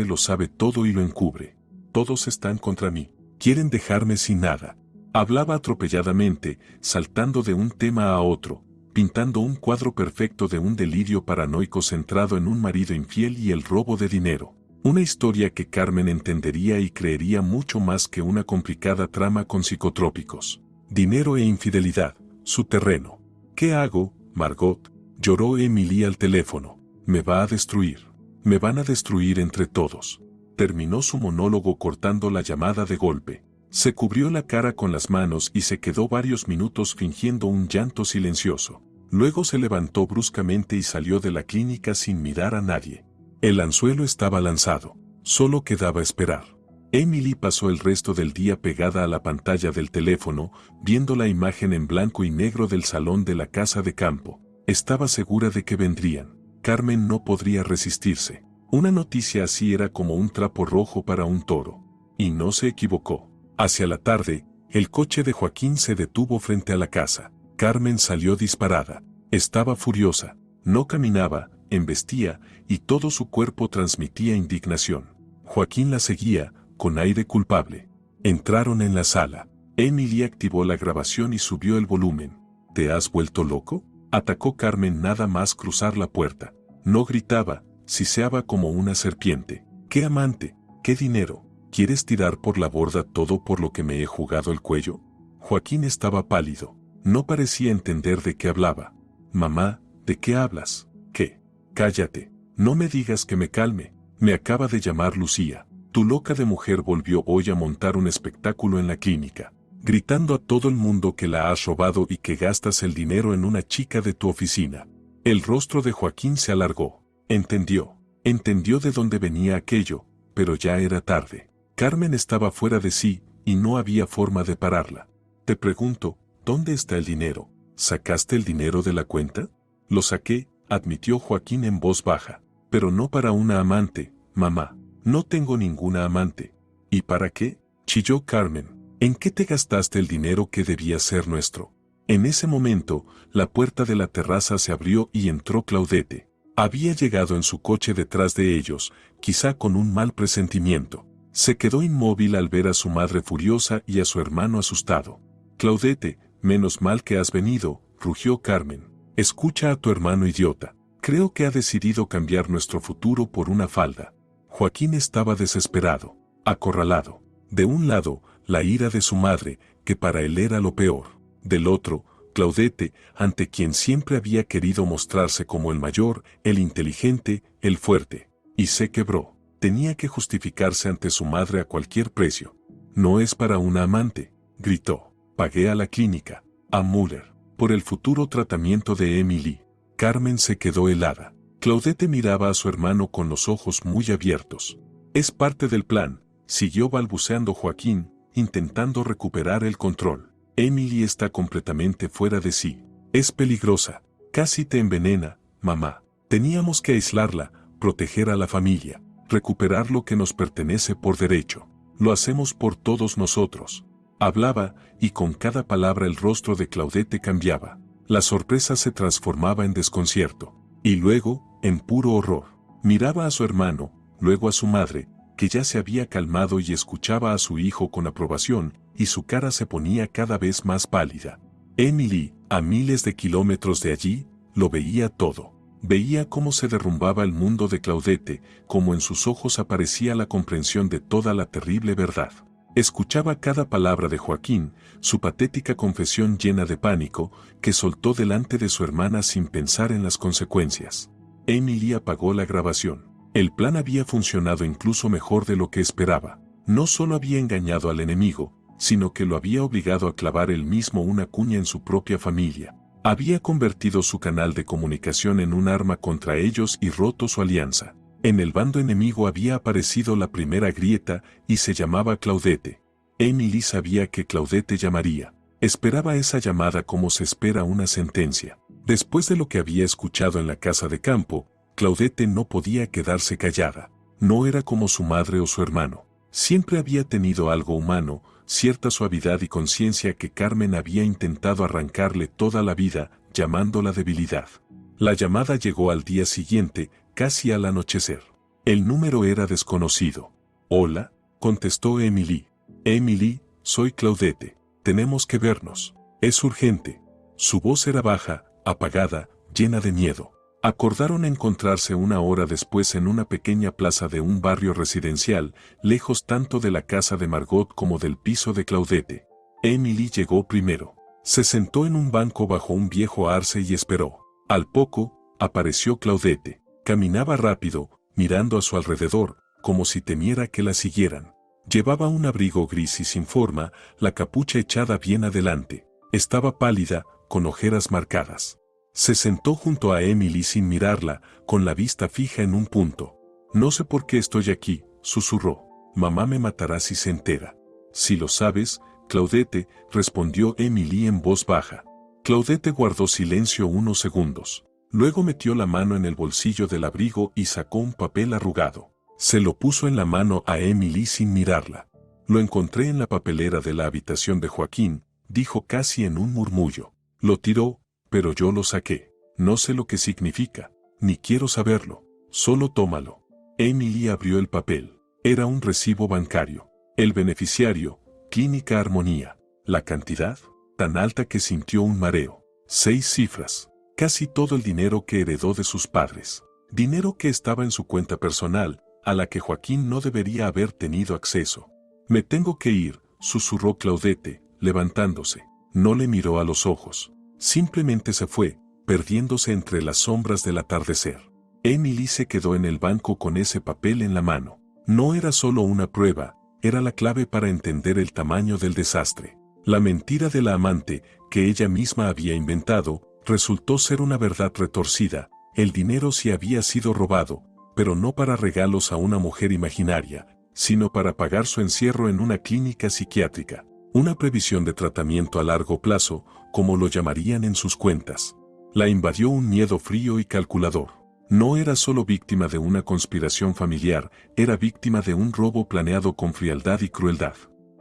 lo sabe todo y lo encubre. Todos están contra mí. Quieren dejarme sin nada. Hablaba atropelladamente, saltando de un tema a otro, pintando un cuadro perfecto de un delirio paranoico centrado en un marido infiel y el robo de dinero. Una historia que Carmen entendería y creería mucho más que una complicada trama con psicotrópicos. Dinero e infidelidad, su terreno. ¿Qué hago, Margot? Lloró Emily al teléfono. Me va a destruir. Me van a destruir entre todos. Terminó su monólogo cortando la llamada de golpe. Se cubrió la cara con las manos y se quedó varios minutos fingiendo un llanto silencioso. Luego se levantó bruscamente y salió de la clínica sin mirar a nadie. El anzuelo estaba lanzado. Solo quedaba esperar. Emily pasó el resto del día pegada a la pantalla del teléfono, viendo la imagen en blanco y negro del salón de la casa de campo. Estaba segura de que vendrían. Carmen no podría resistirse. Una noticia así era como un trapo rojo para un toro. Y no se equivocó. Hacia la tarde, el coche de Joaquín se detuvo frente a la casa. Carmen salió disparada. Estaba furiosa. No caminaba, embestía, y todo su cuerpo transmitía indignación. Joaquín la seguía, con aire culpable. Entraron en la sala. Emily activó la grabación y subió el volumen. ¿Te has vuelto loco? Atacó Carmen nada más cruzar la puerta. No gritaba, siseaba como una serpiente. ¿Qué amante? ¿Qué dinero? ¿Quieres tirar por la borda todo por lo que me he jugado el cuello? Joaquín estaba pálido. No parecía entender de qué hablaba. Mamá, ¿de qué hablas? ¿Qué? Cállate. No me digas que me calme. Me acaba de llamar Lucía. Tu loca de mujer volvió hoy a montar un espectáculo en la clínica, gritando a todo el mundo que la has robado y que gastas el dinero en una chica de tu oficina. El rostro de Joaquín se alargó. Entendió de dónde venía aquello, pero ya era tarde. Carmen estaba fuera de sí, y no había forma de pararla. Te pregunto, ¿dónde está el dinero? ¿Sacaste el dinero de la cuenta? Lo saqué, admitió Joaquín en voz baja. Pero no para una amante, mamá. No tengo ninguna amante. ¿Y para qué? Chilló Carmen. ¿En qué te gastaste el dinero que debía ser nuestro? En ese momento, la puerta de la terraza se abrió y entró Claudette. Había llegado en su coche detrás de ellos, quizá con un mal presentimiento. Se quedó inmóvil al ver a su madre furiosa y a su hermano asustado. Claudette, menos mal que has venido, rugió Carmen. Escucha a tu hermano idiota. Creo que ha decidido cambiar nuestro futuro por una falda. Joaquín estaba desesperado, acorralado. De un lado, la ira de su madre, que para él era lo peor. Del otro, Claudette, ante quien siempre había querido mostrarse como el mayor, el inteligente, el fuerte. Y se quebró. Tenía que justificarse ante su madre a cualquier precio. No es para una amante, gritó. Pagué a la clínica, a Müller, por el futuro tratamiento de Emily. Carmen se quedó helada. Claudette miraba a su hermano con los ojos muy abiertos. Es parte del plan, siguió balbuceando Joaquín, intentando recuperar el control. Emily está completamente fuera de sí. Es peligrosa. Casi te envenena, mamá. Teníamos que aislarla, proteger a la familia, recuperar lo que nos pertenece por derecho. Lo hacemos por todos nosotros. Hablaba, y con cada palabra el rostro de Claudette cambiaba. La sorpresa se transformaba en desconcierto. Y luego, en puro horror. Miraba a su hermano, luego a su madre, que ya se había calmado y escuchaba a su hijo con aprobación, y su cara se ponía cada vez más pálida. Emily, a miles de kilómetros de allí, lo veía todo. Veía cómo se derrumbaba el mundo de Claudette, cómo en sus ojos aparecía la comprensión de toda la terrible verdad. Escuchaba cada palabra de Joaquín, su patética confesión llena de pánico, que soltó delante de su hermana sin pensar en las consecuencias. Emily apagó la grabación. El plan había funcionado incluso mejor de lo que esperaba. No solo había engañado al enemigo, sino que lo había obligado a clavar él mismo una cuña en su propia familia. Había convertido su canal de comunicación en un arma contra ellos y roto su alianza. En el bando enemigo había aparecido la primera grieta y se llamaba Claudette. Emily sabía que Claudette llamaría. Esperaba esa llamada como se espera una sentencia. Después de lo que había escuchado en la casa de campo, Claudette no podía quedarse callada. No era como su madre o su hermano. Siempre había tenido algo humano, cierta suavidad y conciencia que Carmen había intentado arrancarle toda la vida, llamándola debilidad. La llamada llegó al día siguiente, casi al anochecer. El número era desconocido. «Hola», contestó Emily. «Emily, soy Claudette. Tenemos que vernos. Es urgente». Su voz era baja, apagada, llena de miedo. Acordaron encontrarse una hora después en una pequeña plaza de un barrio residencial, lejos tanto de la casa de Margot como del piso de Claudette. Emily llegó primero. Se sentó en un banco bajo un viejo arce y esperó. Al poco, apareció Claudette. Caminaba rápido, mirando a su alrededor, como si temiera que la siguieran. Llevaba un abrigo gris y sin forma, la capucha echada bien adelante. Estaba pálida, con ojeras marcadas. Se sentó junto a Emily sin mirarla, con la vista fija en un punto. «No sé por qué estoy aquí», susurró. «Mamá me matará si se entera». «Si lo sabes, Claudette», respondió Emily en voz baja. Claudette guardó silencio unos segundos. Luego metió la mano en el bolsillo del abrigo y sacó un papel arrugado. Se lo puso en la mano a Emily sin mirarla. «Lo encontré en la papelera de la habitación de Joaquín», dijo casi en un murmullo. «Lo tiró, pero yo lo saqué. No sé lo que significa, ni quiero saberlo. Solo tómalo». Emily abrió el papel. Era un recibo bancario. El beneficiario, Clínica Armonía. La cantidad, tan alta que sintió un mareo. 6 cifras. Casi todo el dinero que heredó de sus padres. Dinero que estaba en su cuenta personal, a la que Joaquín no debería haber tenido acceso. «Me tengo que ir», susurró Claudette, levantándose. No le miró a los ojos. Simplemente se fue, perdiéndose entre las sombras del atardecer. Emily se quedó en el banco con ese papel en la mano. No era solo una prueba, era la clave para entender el tamaño del desastre. La mentira de la amante, que ella misma había inventado, resultó ser una verdad retorcida. El dinero sí había sido robado, pero no para regalos a una mujer imaginaria, sino para pagar su encierro en una clínica psiquiátrica. Una previsión de tratamiento a largo plazo, como lo llamarían en sus cuentas. La invadió un miedo frío y calculador. No era solo víctima de una conspiración familiar, era víctima de un robo planeado con frialdad y crueldad.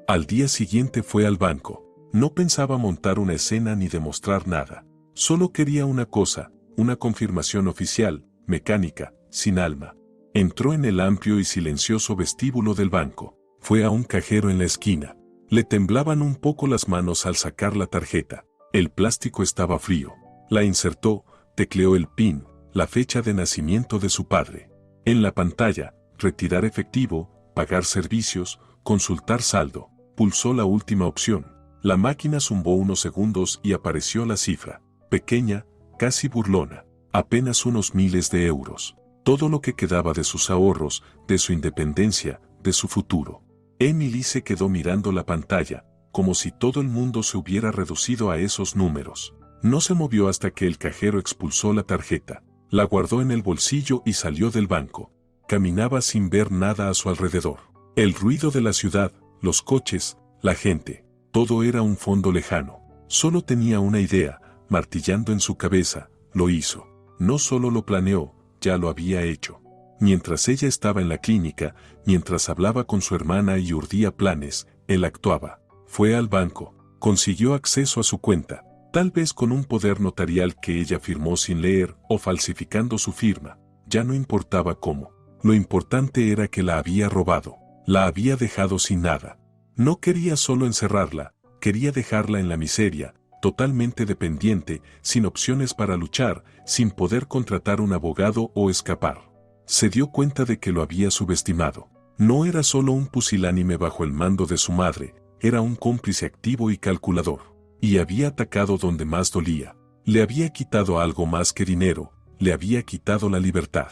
Al día siguiente fue al banco. No pensaba montar una escena ni demostrar nada. Solo quería una cosa, una confirmación oficial, mecánica, sin alma. Entró en el amplio y silencioso vestíbulo del banco. Fue a un cajero en la esquina. Le temblaban un poco las manos al sacar la tarjeta. El plástico estaba frío. La insertó, tecleó el PIN, la fecha de nacimiento de su padre. En la pantalla, retirar efectivo, pagar servicios, consultar saldo. Pulsó la última opción. La máquina zumbó unos segundos y apareció la cifra. Pequeña, casi burlona. Apenas unos miles de euros. Todo lo que quedaba de sus ahorros, de su independencia, de su futuro. Emily se quedó mirando la pantalla, como si todo el mundo se hubiera reducido a esos números. No se movió hasta que el cajero expulsó la tarjeta. La guardó en el bolsillo y salió del banco. Caminaba sin ver nada a su alrededor. El ruido de la ciudad, los coches, la gente, todo era un fondo lejano. Solo tenía una idea, martillando en su cabeza, lo hizo. No solo lo planeó, ya lo había hecho. Mientras ella estaba en la clínica, mientras hablaba con su hermana y urdía planes, él actuaba. Fue al banco, consiguió acceso a su cuenta, tal vez con un poder notarial que ella firmó sin leer o falsificando su firma. Ya no importaba cómo. Lo importante era que la había robado, la había dejado sin nada. No quería solo encerrarla, quería dejarla en la miseria, totalmente dependiente, sin opciones para luchar, sin poder contratar un abogado o escapar. Se dio cuenta de que lo había subestimado. No era solo un pusilánime bajo el mando de su madre, era un cómplice activo y calculador. Y había atacado donde más dolía. Le había quitado algo más que dinero, le había quitado la libertad.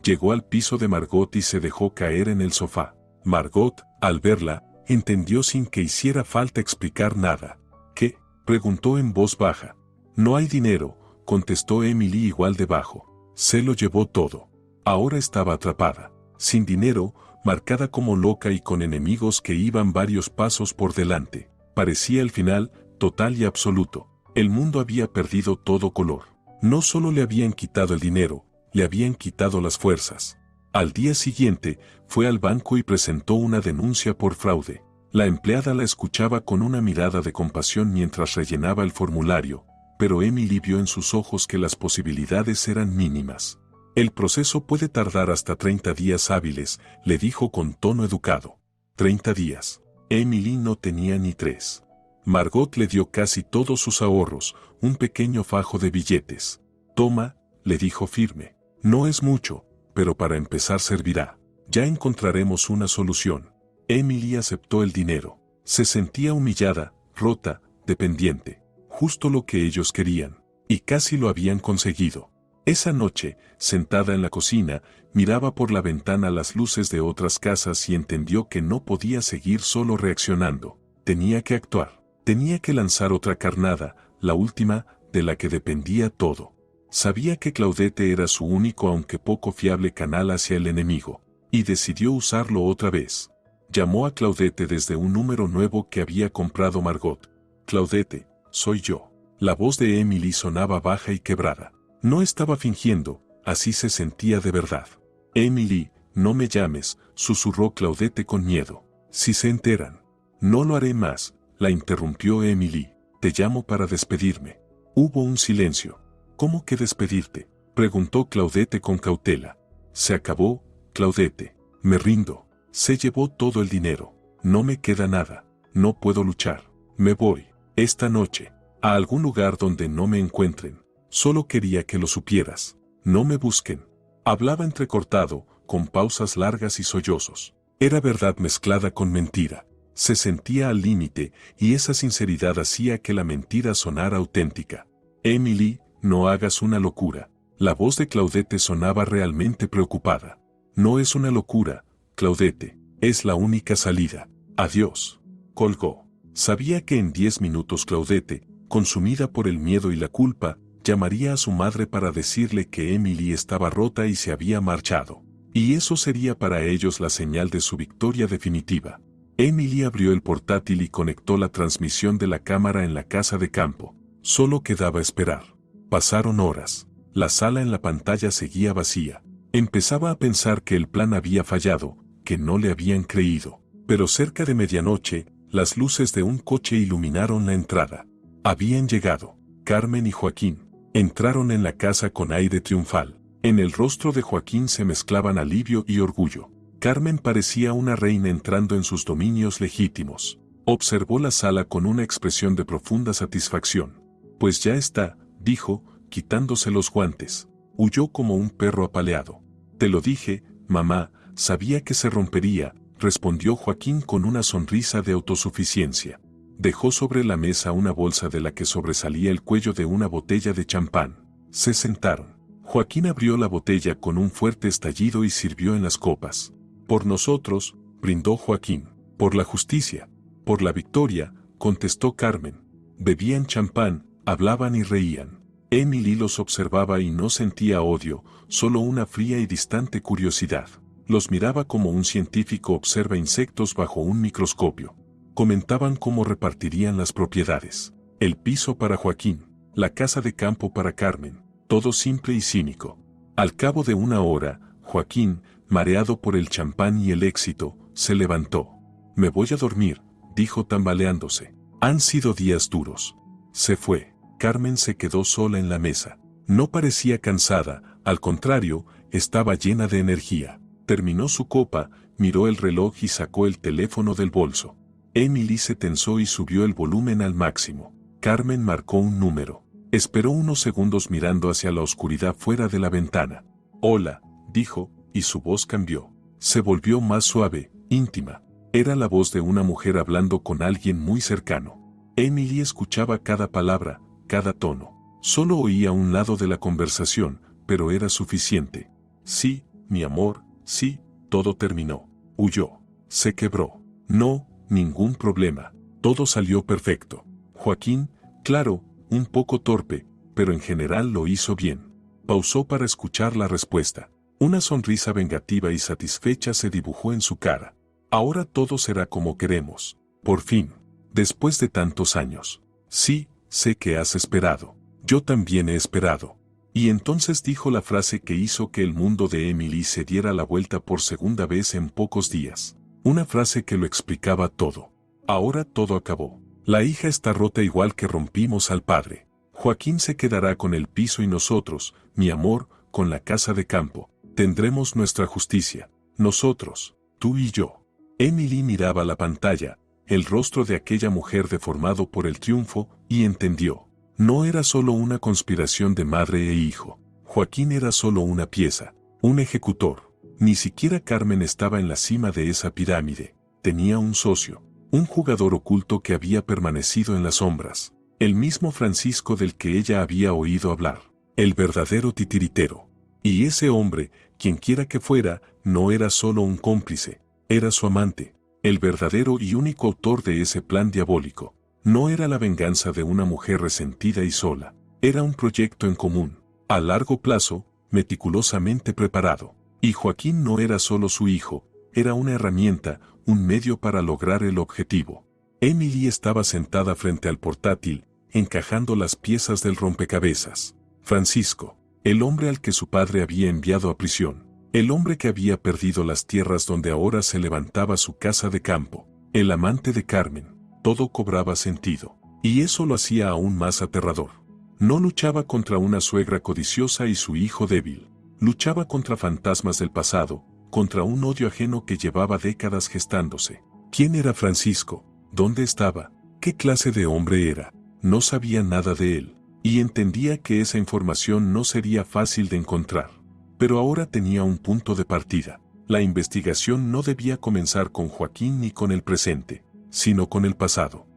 Llegó al piso de Margot y se dejó caer en el sofá. Margot, al verla, entendió sin que hiciera falta explicar nada. ¿Qué?, preguntó en voz baja. «No hay dinero», contestó Emily igual de bajo. Se lo llevó todo. Ahora estaba atrapada. Sin dinero, marcada como loca y con enemigos que iban varios pasos por delante. Parecía el final, total y absoluto. El mundo había perdido todo color. No solo le habían quitado el dinero, le habían quitado las fuerzas. Al día siguiente, fue al banco y presentó una denuncia por fraude. La empleada la escuchaba con una mirada de compasión mientras rellenaba el formulario, pero Emily vio en sus ojos que las posibilidades eran mínimas. El proceso puede tardar hasta 30 días hábiles, le dijo con tono educado. 30 días. Emily no tenía ni 3. Margot le dio casi todos sus ahorros, un pequeño fajo de billetes. Toma, le dijo firme. No es mucho, pero para empezar servirá. Ya encontraremos una solución. Emily aceptó el dinero. Se sentía humillada, rota, dependiente. Justo lo que ellos querían. Y casi lo habían conseguido. Esa noche, sentada en la cocina, miraba por la ventana las luces de otras casas y entendió que no podía seguir solo reaccionando. Tenía que actuar. Tenía que lanzar otra carnada, la última, de la que dependía todo. Sabía que Claudette era su único aunque poco fiable canal hacia el enemigo, y decidió usarlo otra vez. Llamó a Claudette desde un número nuevo que había comprado Margot. Claudette, soy yo. La voz de Emily sonaba baja y quebrada. No estaba fingiendo, así se sentía de verdad. Emily, no me llames, susurró Claudette con miedo. Si se enteran. No lo haré más, la interrumpió Emily. Te llamo para despedirme. Hubo un silencio. ¿Cómo que despedirte?, preguntó Claudette con cautela. Se acabó, Claudette. Me rindo. Se llevó todo el dinero. No me queda nada. No puedo luchar. Me voy. Esta noche. A algún lugar donde no me encuentren. Solo quería que lo supieras. No me busquen. Hablaba entrecortado, con pausas largas y sollozos. Era verdad mezclada con mentira. Se sentía al límite, y esa sinceridad hacía que la mentira sonara auténtica. Emily, no hagas una locura. La voz de Claudette sonaba realmente preocupada. No es una locura, Claudette. Es la única salida. Adiós. Colgó. Sabía que en 10 minutos Claudette, consumida por el miedo y la culpa, llamaría a su madre para decirle que Emily estaba rota y se había marchado. Y eso sería para ellos la señal de su victoria definitiva. Emily abrió el portátil y conectó la transmisión de la cámara en la casa de campo. Solo quedaba esperar. Pasaron horas. La sala en la pantalla seguía vacía. Empezaba a pensar que el plan había fallado, que no le habían creído. Pero cerca de medianoche, las luces de un coche iluminaron la entrada. Habían llegado. Carmen y Joaquín. Entraron en la casa con aire triunfal. En el rostro de Joaquín se mezclaban alivio y orgullo. Carmen parecía una reina entrando en sus dominios legítimos. Observó la sala con una expresión de profunda satisfacción. Pues ya está, dijo, quitándose los guantes. Huyó como un perro apaleado. Te lo dije, mamá, sabía que se rompería, respondió Joaquín con una sonrisa de autosuficiencia. Dejó sobre la mesa una bolsa de la que sobresalía el cuello de una botella de champán. Se sentaron. Joaquín abrió la botella con un fuerte estallido y sirvió en las copas. Por nosotros, brindó Joaquín. Por la justicia. Por la victoria, contestó Carmen. Bebían champán, hablaban y reían. Emily los observaba y no sentía odio, solo una fría y distante curiosidad. Los miraba como un científico observa insectos bajo un microscopio. Comentaban cómo repartirían las propiedades. El piso para Joaquín, la casa de campo para Carmen, todo simple y cínico. Al cabo de una hora, Joaquín, mareado por el champán y el éxito, se levantó. Me voy a dormir, dijo tambaleándose. Han sido días duros. Se fue. Carmen se quedó sola en la mesa. No parecía cansada, al contrario, estaba llena de energía. Terminó su copa, miró el reloj y sacó el teléfono del bolso. Emily se tensó y subió el volumen al máximo. Carmen marcó un número. Esperó unos segundos mirando hacia la oscuridad fuera de la ventana. Hola, dijo, y su voz cambió. Se volvió más suave, íntima. Era la voz de una mujer hablando con alguien muy cercano. Emily escuchaba cada palabra, cada tono. Solo oía un lado de la conversación, pero era suficiente. Sí, mi amor, sí, todo terminó. Huyó. Se quebró. No, ningún problema. Todo salió perfecto. Joaquín, claro, un poco torpe, pero en general lo hizo bien. Pausó para escuchar la respuesta. Una sonrisa vengativa y satisfecha se dibujó en su cara. Ahora todo será como queremos. Por fin, después de tantos años. Sí, sé que has esperado. Yo también he esperado. Y entonces dijo la frase que hizo que el mundo de Emily se diera la vuelta por segunda vez en pocos días. Una frase que lo explicaba todo. Ahora todo acabó. La hija está rota igual que rompimos al padre. Joaquín se quedará con el piso y nosotros, mi amor, con la casa de campo. Tendremos nuestra justicia. Nosotros, tú y yo. Emily miraba la pantalla, el rostro de aquella mujer deformado por el triunfo, y entendió. No era solo una conspiración de madre e hijo. Joaquín era solo una pieza, un ejecutor. Ni siquiera Carmen estaba en la cima de esa pirámide. Tenía un socio, un jugador oculto que había permanecido en las sombras. El mismo Francisco del que ella había oído hablar. El verdadero titiritero. Y ese hombre, quienquiera que fuera, no era solo un cómplice, era su amante, el verdadero y único autor de ese plan diabólico. No era la venganza de una mujer resentida y sola, era un proyecto en común, a largo plazo, meticulosamente preparado. Y Joaquín no era solo su hijo, era una herramienta, un medio para lograr el objetivo. Emily estaba sentada frente al portátil, encajando las piezas del rompecabezas. Francisco, el hombre al que su padre había enviado a prisión, el hombre que había perdido las tierras donde ahora se levantaba su casa de campo, el amante de Carmen, todo cobraba sentido, y eso lo hacía aún más aterrador. No luchaba contra una suegra codiciosa y su hijo débil, luchaba contra fantasmas del pasado, contra un odio ajeno que llevaba décadas gestándose. ¿Quién era Francisco? ¿Dónde estaba? ¿Qué clase de hombre era? No sabía nada de él. Y entendía que esa información no sería fácil de encontrar. Pero ahora tenía un punto de partida. La investigación no debía comenzar con Joaquín ni con el presente, sino con el pasado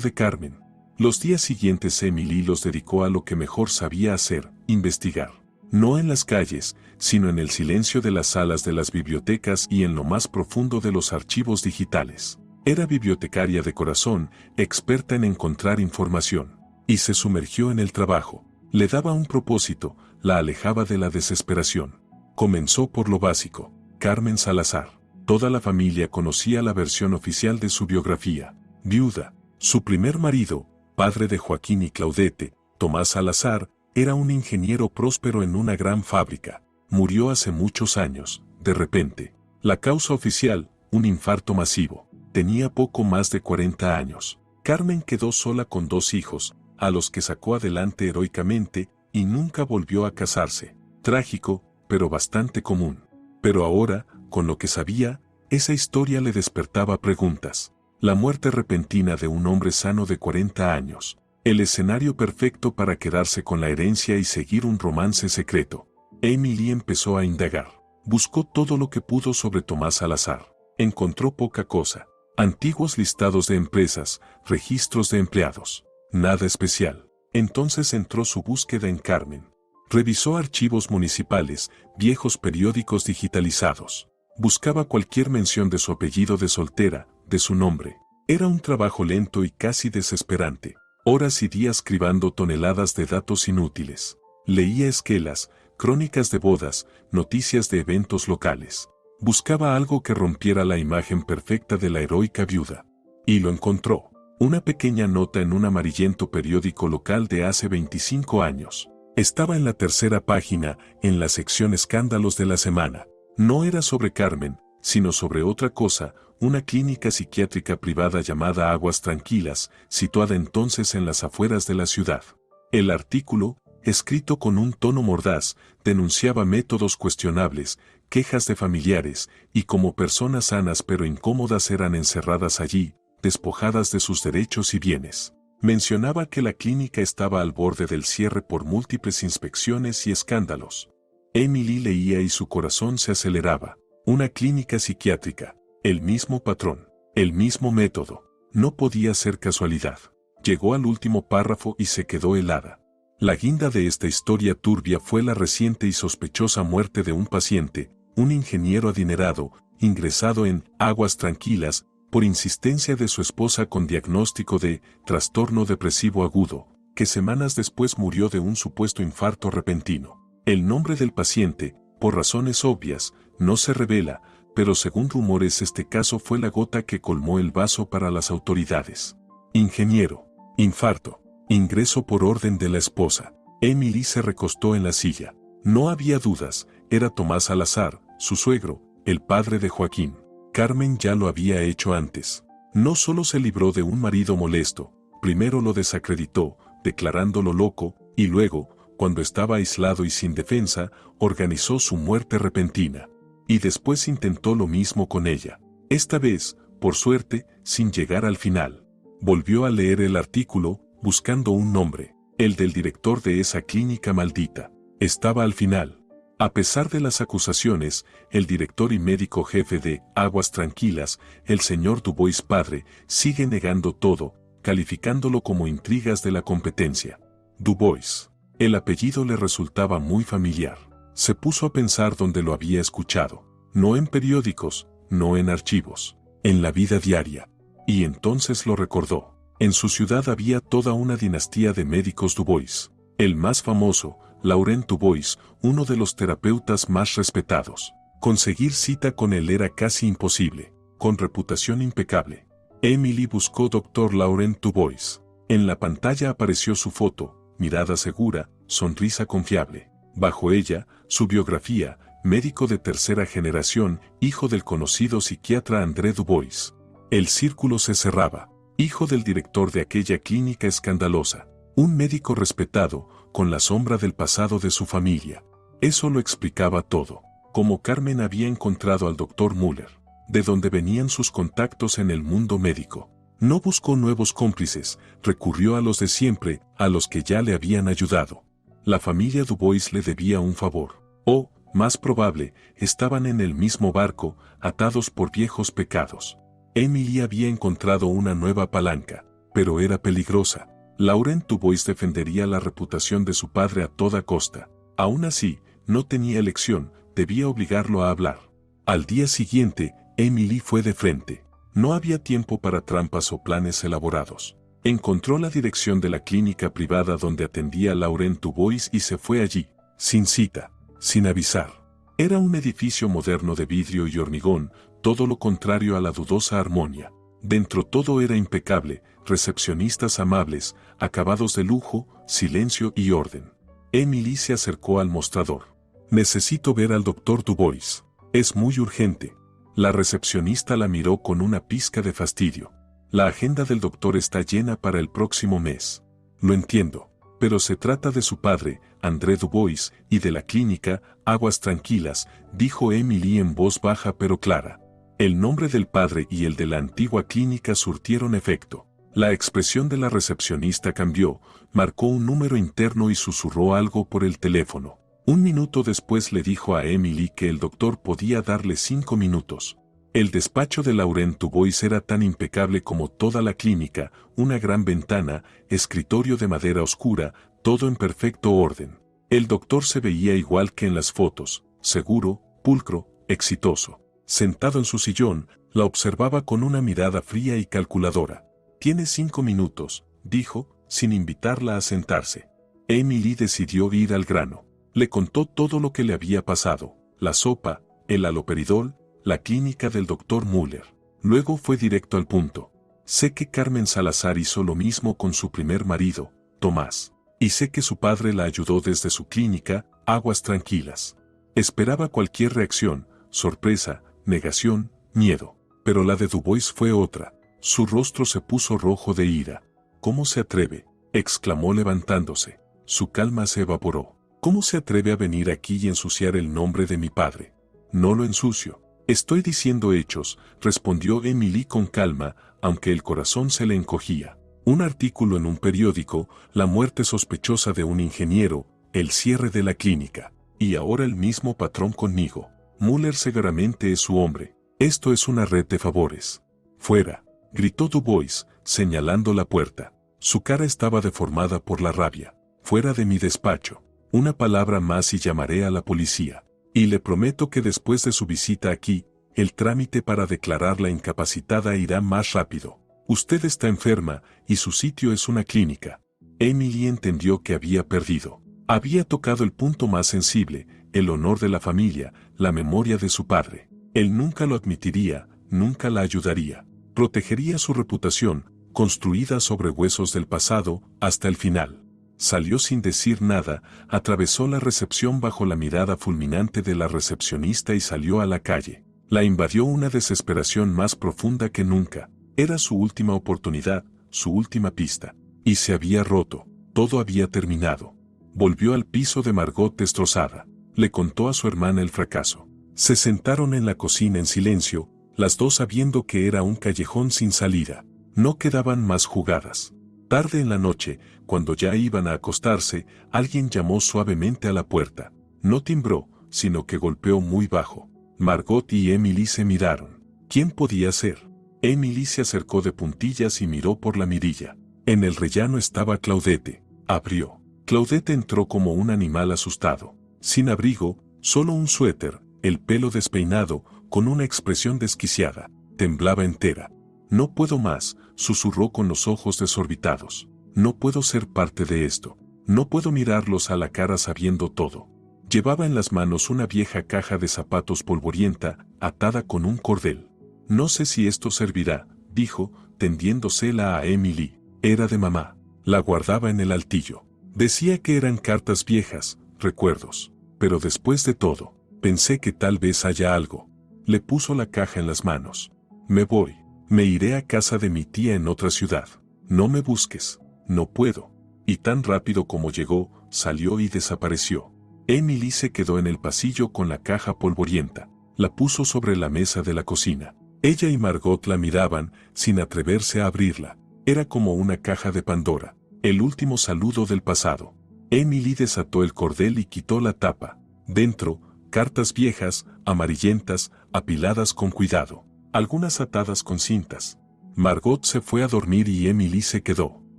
de Carmen. Los días siguientes Emily los dedicó a lo que mejor sabía hacer, investigar. No en las calles, sino en el silencio de las salas de las bibliotecas y en lo más profundo de los archivos digitales. Era bibliotecaria de corazón, experta en encontrar información. Y se sumergió en el trabajo. Le daba un propósito, la alejaba de la desesperación. Comenzó por lo básico. Carmen Salazar. Toda la familia conocía la versión oficial de su biografía. Viuda. Su primer marido, padre de Joaquín y Claudette, Tomás Salazar, era un ingeniero próspero en una gran fábrica. Murió hace muchos años, de repente. La causa oficial, un infarto masivo. Tenía poco más de 40 años. Carmen quedó sola con 2 hijos, a los que sacó adelante heroicamente, y nunca volvió a casarse. Trágico, pero bastante común. Pero ahora, con lo que sabía, esa historia le despertaba preguntas. La muerte repentina de un hombre sano de 40 años. El escenario perfecto para quedarse con la herencia y seguir un romance secreto. Emily empezó a indagar. Buscó todo lo que pudo sobre Tomás Salazar. Encontró poca cosa. Antiguos listados de empresas, registros de empleados. Nada especial. Entonces entró su búsqueda en Carmen. Revisó archivos municipales, viejos periódicos digitalizados. Buscaba cualquier mención de su apellido de soltera, de su nombre. Era un trabajo lento y casi desesperante. Horas y días cribando toneladas de datos inútiles. Leía esquelas, crónicas de bodas, noticias de eventos locales. Buscaba algo que rompiera la imagen perfecta de la heroica viuda. Y lo encontró. Una pequeña nota en un amarillento periódico local de hace 25 años. Estaba en la tercera página, en la sección Escándalos de la semana. No era sobre Carmen, sino sobre otra cosa, una clínica psiquiátrica privada llamada Aguas Tranquilas, situada entonces en las afueras de la ciudad. El artículo, escrito con un tono mordaz, denunciaba métodos cuestionables, quejas de familiares, y cómo personas sanas pero incómodas eran encerradas allí, despojadas de sus derechos y bienes. Mencionaba que la clínica estaba al borde del cierre por múltiples inspecciones y escándalos. Emily leía y su corazón se aceleraba. Una clínica psiquiátrica, el mismo patrón, el mismo método. No podía ser casualidad. Llegó al último párrafo y se quedó helada. La guinda de esta historia turbia fue la reciente y sospechosa muerte de un paciente, un ingeniero adinerado, ingresado en Aguas Tranquilas, por insistencia de su esposa con diagnóstico de trastorno depresivo agudo, que semanas después murió de un supuesto infarto repentino. El nombre del paciente, Por razones obvias, no se revela, pero según rumores este caso fue la gota que colmó el vaso para las autoridades. Ingeniero. Infarto. Ingreso por orden de la esposa. Emily se recostó en la silla. No había dudas, era Tomás Salazar, su suegro, el padre de Joaquín. Carmen ya lo había hecho antes. No solo se libró de un marido molesto, primero lo desacreditó, declarándolo loco, y luego, cuando estaba aislado y sin defensa, organizó su muerte repentina. Y después intentó lo mismo con ella. Esta vez, por suerte, sin llegar al final. Volvió a leer el artículo, buscando un nombre, el del director de esa clínica maldita. Estaba al final. A pesar de las acusaciones, el director y médico jefe de Aguas Tranquilas, el señor Dubois padre, sigue negando todo, calificándolo como intrigas de la competencia. Dubois. El apellido le resultaba muy familiar. Se puso a pensar dónde lo había escuchado. No en periódicos, no en archivos, en la vida diaria. Y entonces lo recordó. En su ciudad había toda una dinastía de médicos Dubois. El más famoso, Laurent Dubois, uno de los terapeutas más respetados. Conseguir cita con él era casi imposible, con reputación impecable. Emily buscó Dr. Laurent Dubois. En la pantalla apareció su foto, mirada segura, sonrisa confiable. Bajo ella, su biografía, médico de tercera generación, hijo del conocido psiquiatra André Dubois. El círculo se cerraba. Hijo del director de aquella clínica escandalosa. Un médico respetado, con la sombra del pasado de su familia. Eso lo explicaba todo. Como Carmen había encontrado al doctor Müller, de donde venían sus contactos en el mundo médico. No buscó nuevos cómplices, recurrió a los de siempre, a los que ya le habían ayudado. La familia Dubois le debía un favor. O, más probable, estaban en el mismo barco, atados por viejos pecados. Emily había encontrado una nueva palanca, pero era peligrosa. Laurent Dubois defendería la reputación de su padre a toda costa. Aún así, no tenía elección, debía obligarlo a hablar. Al día siguiente, Emily fue de frente. No había tiempo para trampas o planes elaborados. Encontró la dirección de la clínica privada donde atendía Laurent Dubois y se fue allí, sin cita, sin avisar. Era un edificio moderno de vidrio y hormigón, todo lo contrario a la dudosa Armonia. Dentro todo era impecable, recepcionistas amables, acabados de lujo, silencio y orden. Emily se acercó al mostrador. Necesito ver al doctor Dubois. Es muy urgente. La recepcionista la miró con una pizca de fastidio. La agenda del doctor está llena para el próximo mes. Lo entiendo, pero se trata de su padre, André Dubois, y de la clínica Aguas Tranquilas, dijo Emily en voz baja pero clara. El nombre del padre y el de la antigua clínica surtieron efecto. La expresión de la recepcionista cambió, marcó un número interno y susurró algo por el teléfono. Un minuto después le dijo a Emily que el doctor podía darle 5 minutos. El despacho de Laurent Dubois era tan impecable como toda la clínica, una gran ventana, escritorio de madera oscura, todo en perfecto orden. El doctor se veía igual que en las fotos, seguro, pulcro, exitoso. Sentado en su sillón, la observaba con una mirada fría y calculadora. «Tiene 5 minutos», dijo, sin invitarla a sentarse. Emily decidió ir al grano. Le contó todo lo que le había pasado, la sopa, el haloperidol, la clínica del doctor Müller. Luego fue directo al punto. «Sé que Carmen Salazar hizo lo mismo con su primer marido, Tomás. Y sé que su padre la ayudó desde su clínica, Aguas Tranquilas. Esperaba cualquier reacción, sorpresa, negación, miedo. Pero la de Dubois fue otra. Su rostro se puso rojo de ira. «¿Cómo se atreve?», exclamó levantándose. Su calma se evaporó. «¿Cómo se atreve a venir aquí y ensuciar el nombre de mi padre?». «No lo ensucio. Estoy diciendo hechos», respondió Emily con calma, aunque el corazón se le encogía. Un artículo en un periódico, la muerte sospechosa de un ingeniero, el cierre de la clínica. Y ahora el mismo patrón conmigo. Müller seguramente es su hombre. Esto es una red de favores. «Fuera», gritó Dubois, señalando la puerta. Su cara estaba deformada por la rabia. «Fuera de mi despacho. Una palabra más y llamaré a la policía. Y le prometo que después de su visita aquí, el trámite para declararla incapacitada irá más rápido. Usted está enferma, y su sitio es una clínica». Emily entendió que había perdido. Había tocado el punto más sensible, el honor de la familia, la memoria de su padre. Él nunca lo admitiría, nunca la ayudaría. Protegería su reputación, construida sobre huesos del pasado, hasta el final. Salió sin decir nada, atravesó la recepción bajo la mirada fulminante de la recepcionista y salió a la calle. La invadió una desesperación más profunda que nunca. Era su última oportunidad, su última pista. Y se había roto, todo había terminado. Volvió al piso de Margot destrozada. Le contó a su hermana el fracaso. Se sentaron en la cocina en silencio, las dos sabiendo que era un callejón sin salida. No quedaban más jugadas. Tarde en la noche, cuando ya iban a acostarse, alguien llamó suavemente a la puerta. No timbró, sino que golpeó muy bajo. Margot y Emily se miraron. ¿Quién podía ser? Emily se acercó de puntillas y miró por la mirilla. En el rellano estaba Claudette. Abrió. Claudette entró como un animal asustado. Sin abrigo, solo un suéter, el pelo despeinado, con una expresión desquiciada. Temblaba entera. No puedo más, susurró con los ojos desorbitados. No puedo ser parte de esto. No puedo mirarlos a la cara sabiendo todo. Llevaba en las manos una vieja caja de zapatos polvorienta, atada con un cordel. No sé si esto servirá, dijo, tendiéndosela a Emily. Era de mamá. La guardaba en el altillo. Decía que eran cartas viejas, recuerdos. Pero después de todo, pensé que tal vez haya algo. Le puso la caja en las manos. Me voy. Me iré a casa de mi tía en otra ciudad. No me busques. No puedo. Y tan rápido como llegó, salió y desapareció. Emily se quedó en el pasillo con la caja polvorienta. La puso sobre la mesa de la cocina. Ella y Margot la miraban, sin atreverse a abrirla. Era como una caja de Pandora. El último saludo del pasado. Emily desató el cordel y quitó la tapa. Dentro, cartas viejas, amarillentas, apiladas con cuidado. Algunas atadas con cintas. Margot se fue a dormir y Emily se quedó.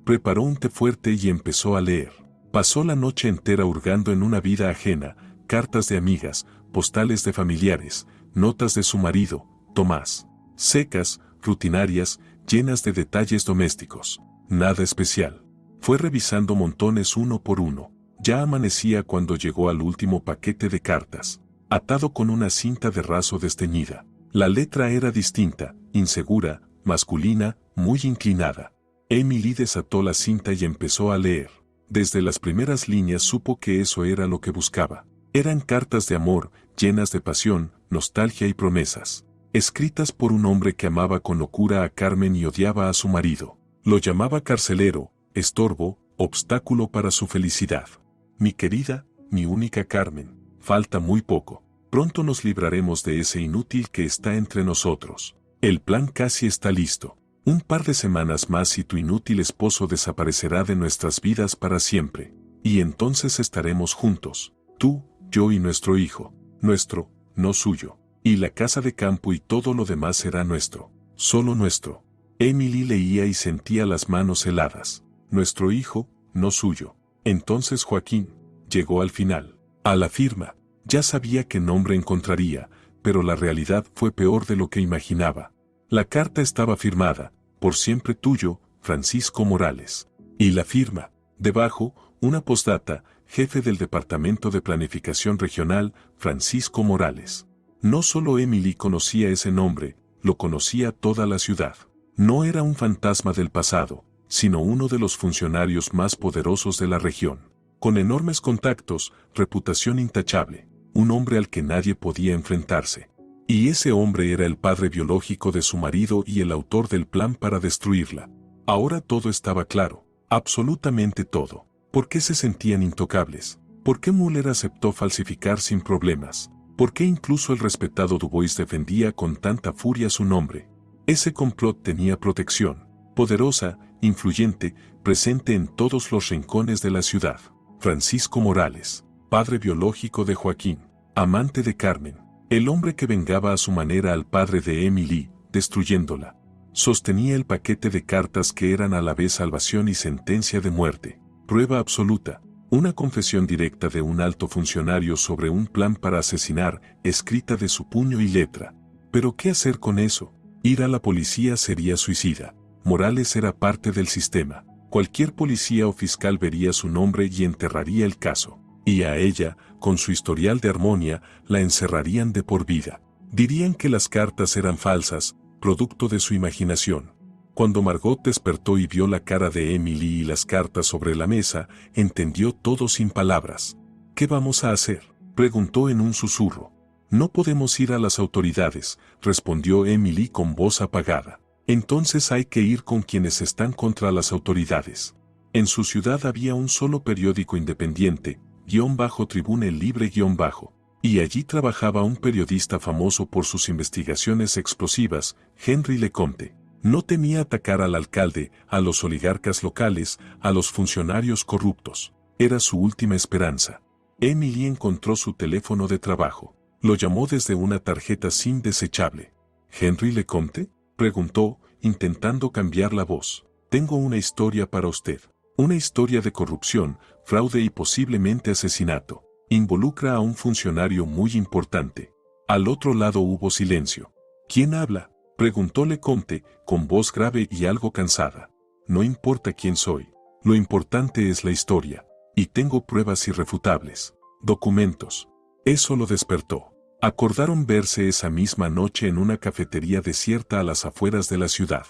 Preparó un té fuerte y empezó a leer. Pasó la noche entera hurgando en una vida ajena, cartas de amigas, postales de familiares, notas de su marido, Tomás. Secas, rutinarias, llenas de detalles domésticos. Nada especial. Fue revisando montones uno por uno. Ya amanecía cuando llegó al último paquete de cartas, atado con una cinta de raso desteñida. La letra era distinta, insegura, masculina, muy inclinada. Emily desató la cinta y empezó a leer. Desde las primeras líneas supo que eso era lo que buscaba. Eran cartas de amor, llenas de pasión, nostalgia y promesas. Escritas por un hombre que amaba con locura a Carmen y odiaba a su marido. Lo llamaba carcelero, estorbo, obstáculo para su felicidad. Mi querida, mi única Carmen, falta muy poco. Pronto nos libraremos de ese inútil que está entre nosotros. El plan casi está listo. Un par de semanas más y tu inútil esposo desaparecerá de nuestras vidas para siempre. Y entonces estaremos juntos. Tú, yo y nuestro hijo. Nuestro, no suyo. Y la casa de campo y todo lo demás será nuestro. Solo nuestro. Emily leía y sentía las manos heladas. Nuestro hijo, no suyo. Entonces Joaquín llegó al final. A la firma. Ya sabía qué nombre encontraría, pero la realidad fue peor de lo que imaginaba. La carta estaba firmada, por siempre tuyo, Francisco Morales. Y la firma. Debajo, una postdata, jefe del Departamento de Planificación Regional, Francisco Morales. No solo Emily conocía ese nombre, lo conocía toda la ciudad. No era un fantasma del pasado, sino uno de los funcionarios más poderosos de la región. Con enormes contactos, reputación intachable. Un hombre al que nadie podía enfrentarse. Y ese hombre era el padre biológico de su marido y el autor del plan para destruirla. Ahora todo estaba claro, absolutamente todo. ¿Por qué se sentían intocables? ¿Por qué Mueller aceptó falsificar sin problemas? ¿Por qué incluso el respetado Dubois defendía con tanta furia su nombre? Ese complot tenía protección, poderosa, influyente, presente en todos los rincones de la ciudad. Francisco Morales, padre biológico de Joaquín, amante de Carmen, el hombre que vengaba a su manera al padre de Emily, destruyéndola. Sostenía el paquete de cartas que eran a la vez salvación y sentencia de muerte, prueba absoluta, una confesión directa de un alto funcionario sobre un plan para asesinar, escrita de su puño y letra. ¿Pero qué hacer con eso? Ir a la policía sería suicida. Morales era parte del sistema. Cualquier policía o fiscal vería su nombre y enterraría el caso. Y a ella, con su historial de armonía, la encerrarían de por vida. Dirían que las cartas eran falsas, producto de su imaginación. Cuando Margot despertó y vio la cara de Emily y las cartas sobre la mesa, entendió todo sin palabras. ¿Qué vamos a hacer?, preguntó en un susurro. No podemos ir a las autoridades, respondió Emily con voz apagada. Entonces hay que ir con quienes están contra las autoridades. En su ciudad había un solo periódico independiente, _Tribune Libre _ y allí trabajaba un periodista famoso por sus investigaciones explosivas, Henry Lecomte. No temía atacar al alcalde, a los oligarcas locales, a los funcionarios corruptos. Era su última esperanza. Emily encontró su teléfono de trabajo. Lo llamó desde una tarjeta SIM desechable. ¿Henry Lecomte?, preguntó, intentando cambiar la voz. Tengo una historia para usted. Una historia de corrupción, fraude y posiblemente asesinato. Involucra a un funcionario muy importante. Al otro lado hubo silencio. ¿Quién habla?, preguntó Lecomte, con voz grave y algo cansada. No importa quién soy. Lo importante es la historia. Y tengo pruebas irrefutables. Documentos. Eso lo despertó. Acordaron verse esa misma noche en una cafetería desierta a las afueras de la ciudad.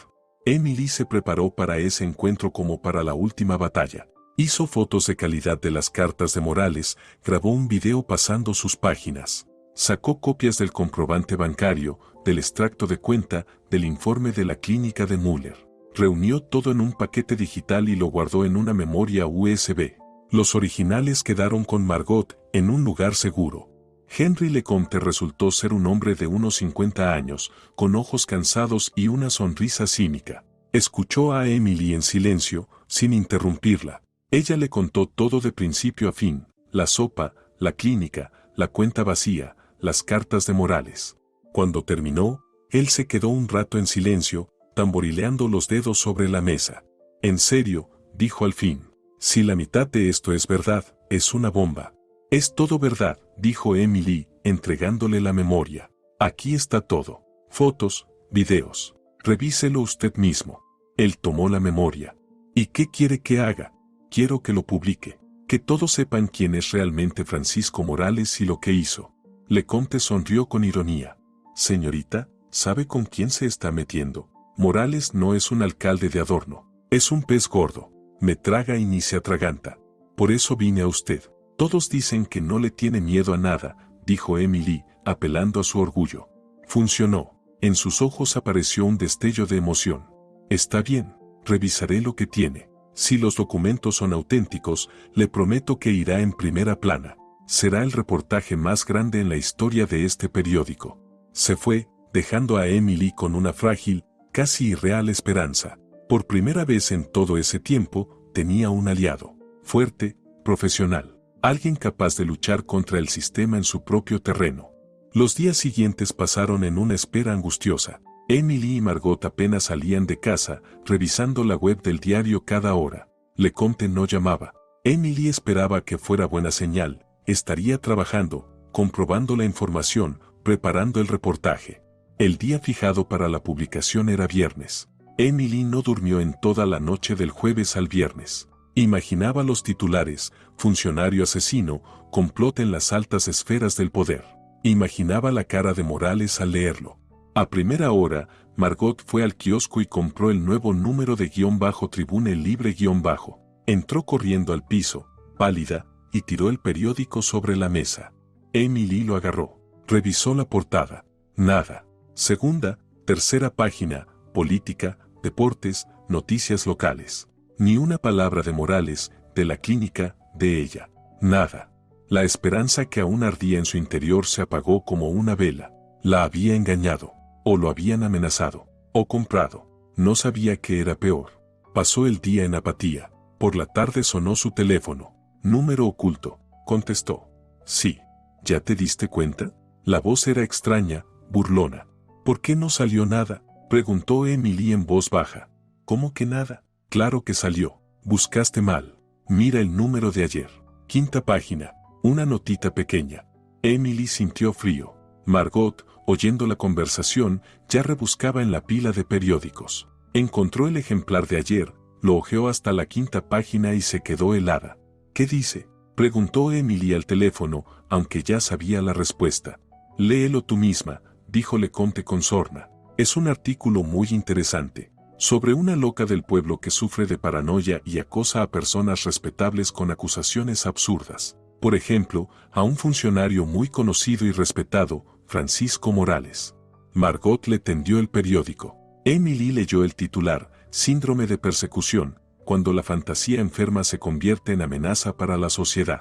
Emily se preparó para ese encuentro como para la última batalla. Hizo fotos de calidad de las cartas de Morales, grabó un video pasando sus páginas. Sacó copias del comprobante bancario, del extracto de cuenta, del informe de la clínica de Müller. Reunió todo en un paquete digital y lo guardó en una memoria USB. Los originales quedaron con Margot, en un lugar seguro. Henry Lecomte resultó ser un hombre de unos 50 años, con ojos cansados y una sonrisa cínica. Escuchó a Emily en silencio, sin interrumpirla. Ella le contó todo de principio a fin: la sopa, la clínica, la cuenta vacía, las cartas de Morales. Cuando terminó, él se quedó un rato en silencio, tamborileando los dedos sobre la mesa. En serio, dijo al fin. Si la mitad de esto es verdad, es una bomba. Es todo verdad, dijo Emily, entregándole la memoria. Aquí está todo. Fotos, videos. Revíselo usted mismo. Él tomó la memoria. ¿Y qué quiere que haga? Quiero que lo publique. Que todos sepan quién es realmente Francisco Morales y lo que hizo. Lecomte sonrió con ironía. Señorita, ¿sabe con quién se está metiendo? Morales no es un alcalde de adorno. Es un pez gordo. Me traga y ni se atraganta. Por eso vine a usted. Todos dicen que no le tiene miedo a nada, dijo Emily, apelando a su orgullo. Funcionó. En sus ojos apareció un destello de emoción. Está bien, revisaré lo que tiene. Si los documentos son auténticos, le prometo que irá en primera plana. Será el reportaje más grande en la historia de este periódico. Se fue, dejando a Emily con una frágil, casi irreal esperanza. Por primera vez en todo ese tiempo, tenía un aliado. Fuerte, profesional. Alguien capaz de luchar contra el sistema en su propio terreno. Los días siguientes pasaron en una espera angustiosa. Emily y Margot apenas salían de casa, revisando la web del diario cada hora. Lecomte no llamaba. Emily esperaba que fuera buena señal. Estaría trabajando, comprobando la información, preparando el reportaje. El día fijado para la publicación era viernes. Emily no durmió en toda la noche del jueves al viernes. Imaginaba los titulares: funcionario asesino, complot en las altas esferas del poder. Imaginaba la cara de Morales al leerlo. A primera hora, Margot fue al kiosco y compró el nuevo número de _Tribune Libre _. Entró corriendo al piso, pálida, y tiró el periódico sobre la mesa. Emily lo agarró. Revisó la portada. Nada. Segunda, tercera página, política, deportes, noticias locales. Ni una palabra de Morales, de la clínica, de ella. Nada. La esperanza que aún ardía en su interior se apagó como una vela. La había engañado, o lo habían amenazado, o comprado. No sabía qué era peor. Pasó el día en apatía. Por la tarde sonó su teléfono. Número oculto. Contestó. Sí. ¿Ya te diste cuenta? La voz era extraña, burlona. ¿Por qué no salió nada?, preguntó Emily en voz baja. ¿Cómo que nada? Claro que salió. Buscaste mal. Mira el número de ayer. Quinta página. Una notita pequeña. Emily sintió frío. Margot, oyendo la conversación, ya rebuscaba en la pila de periódicos. Encontró el ejemplar de ayer, lo hojeó hasta la quinta página y se quedó helada. ¿Qué dice?, Preguntó Emily al teléfono, aunque ya sabía la respuesta. Léelo tú misma, dijo Lecomte con sorna. Es un artículo muy interesante. Sobre una loca del pueblo que sufre de paranoia y acosa a personas respetables con acusaciones absurdas. Por ejemplo, a un funcionario muy conocido y respetado, Francisco Morales. Margot le tendió el periódico. Emily leyó el titular, Síndrome de persecución, cuando la fantasía enferma se convierte en amenaza para la sociedad.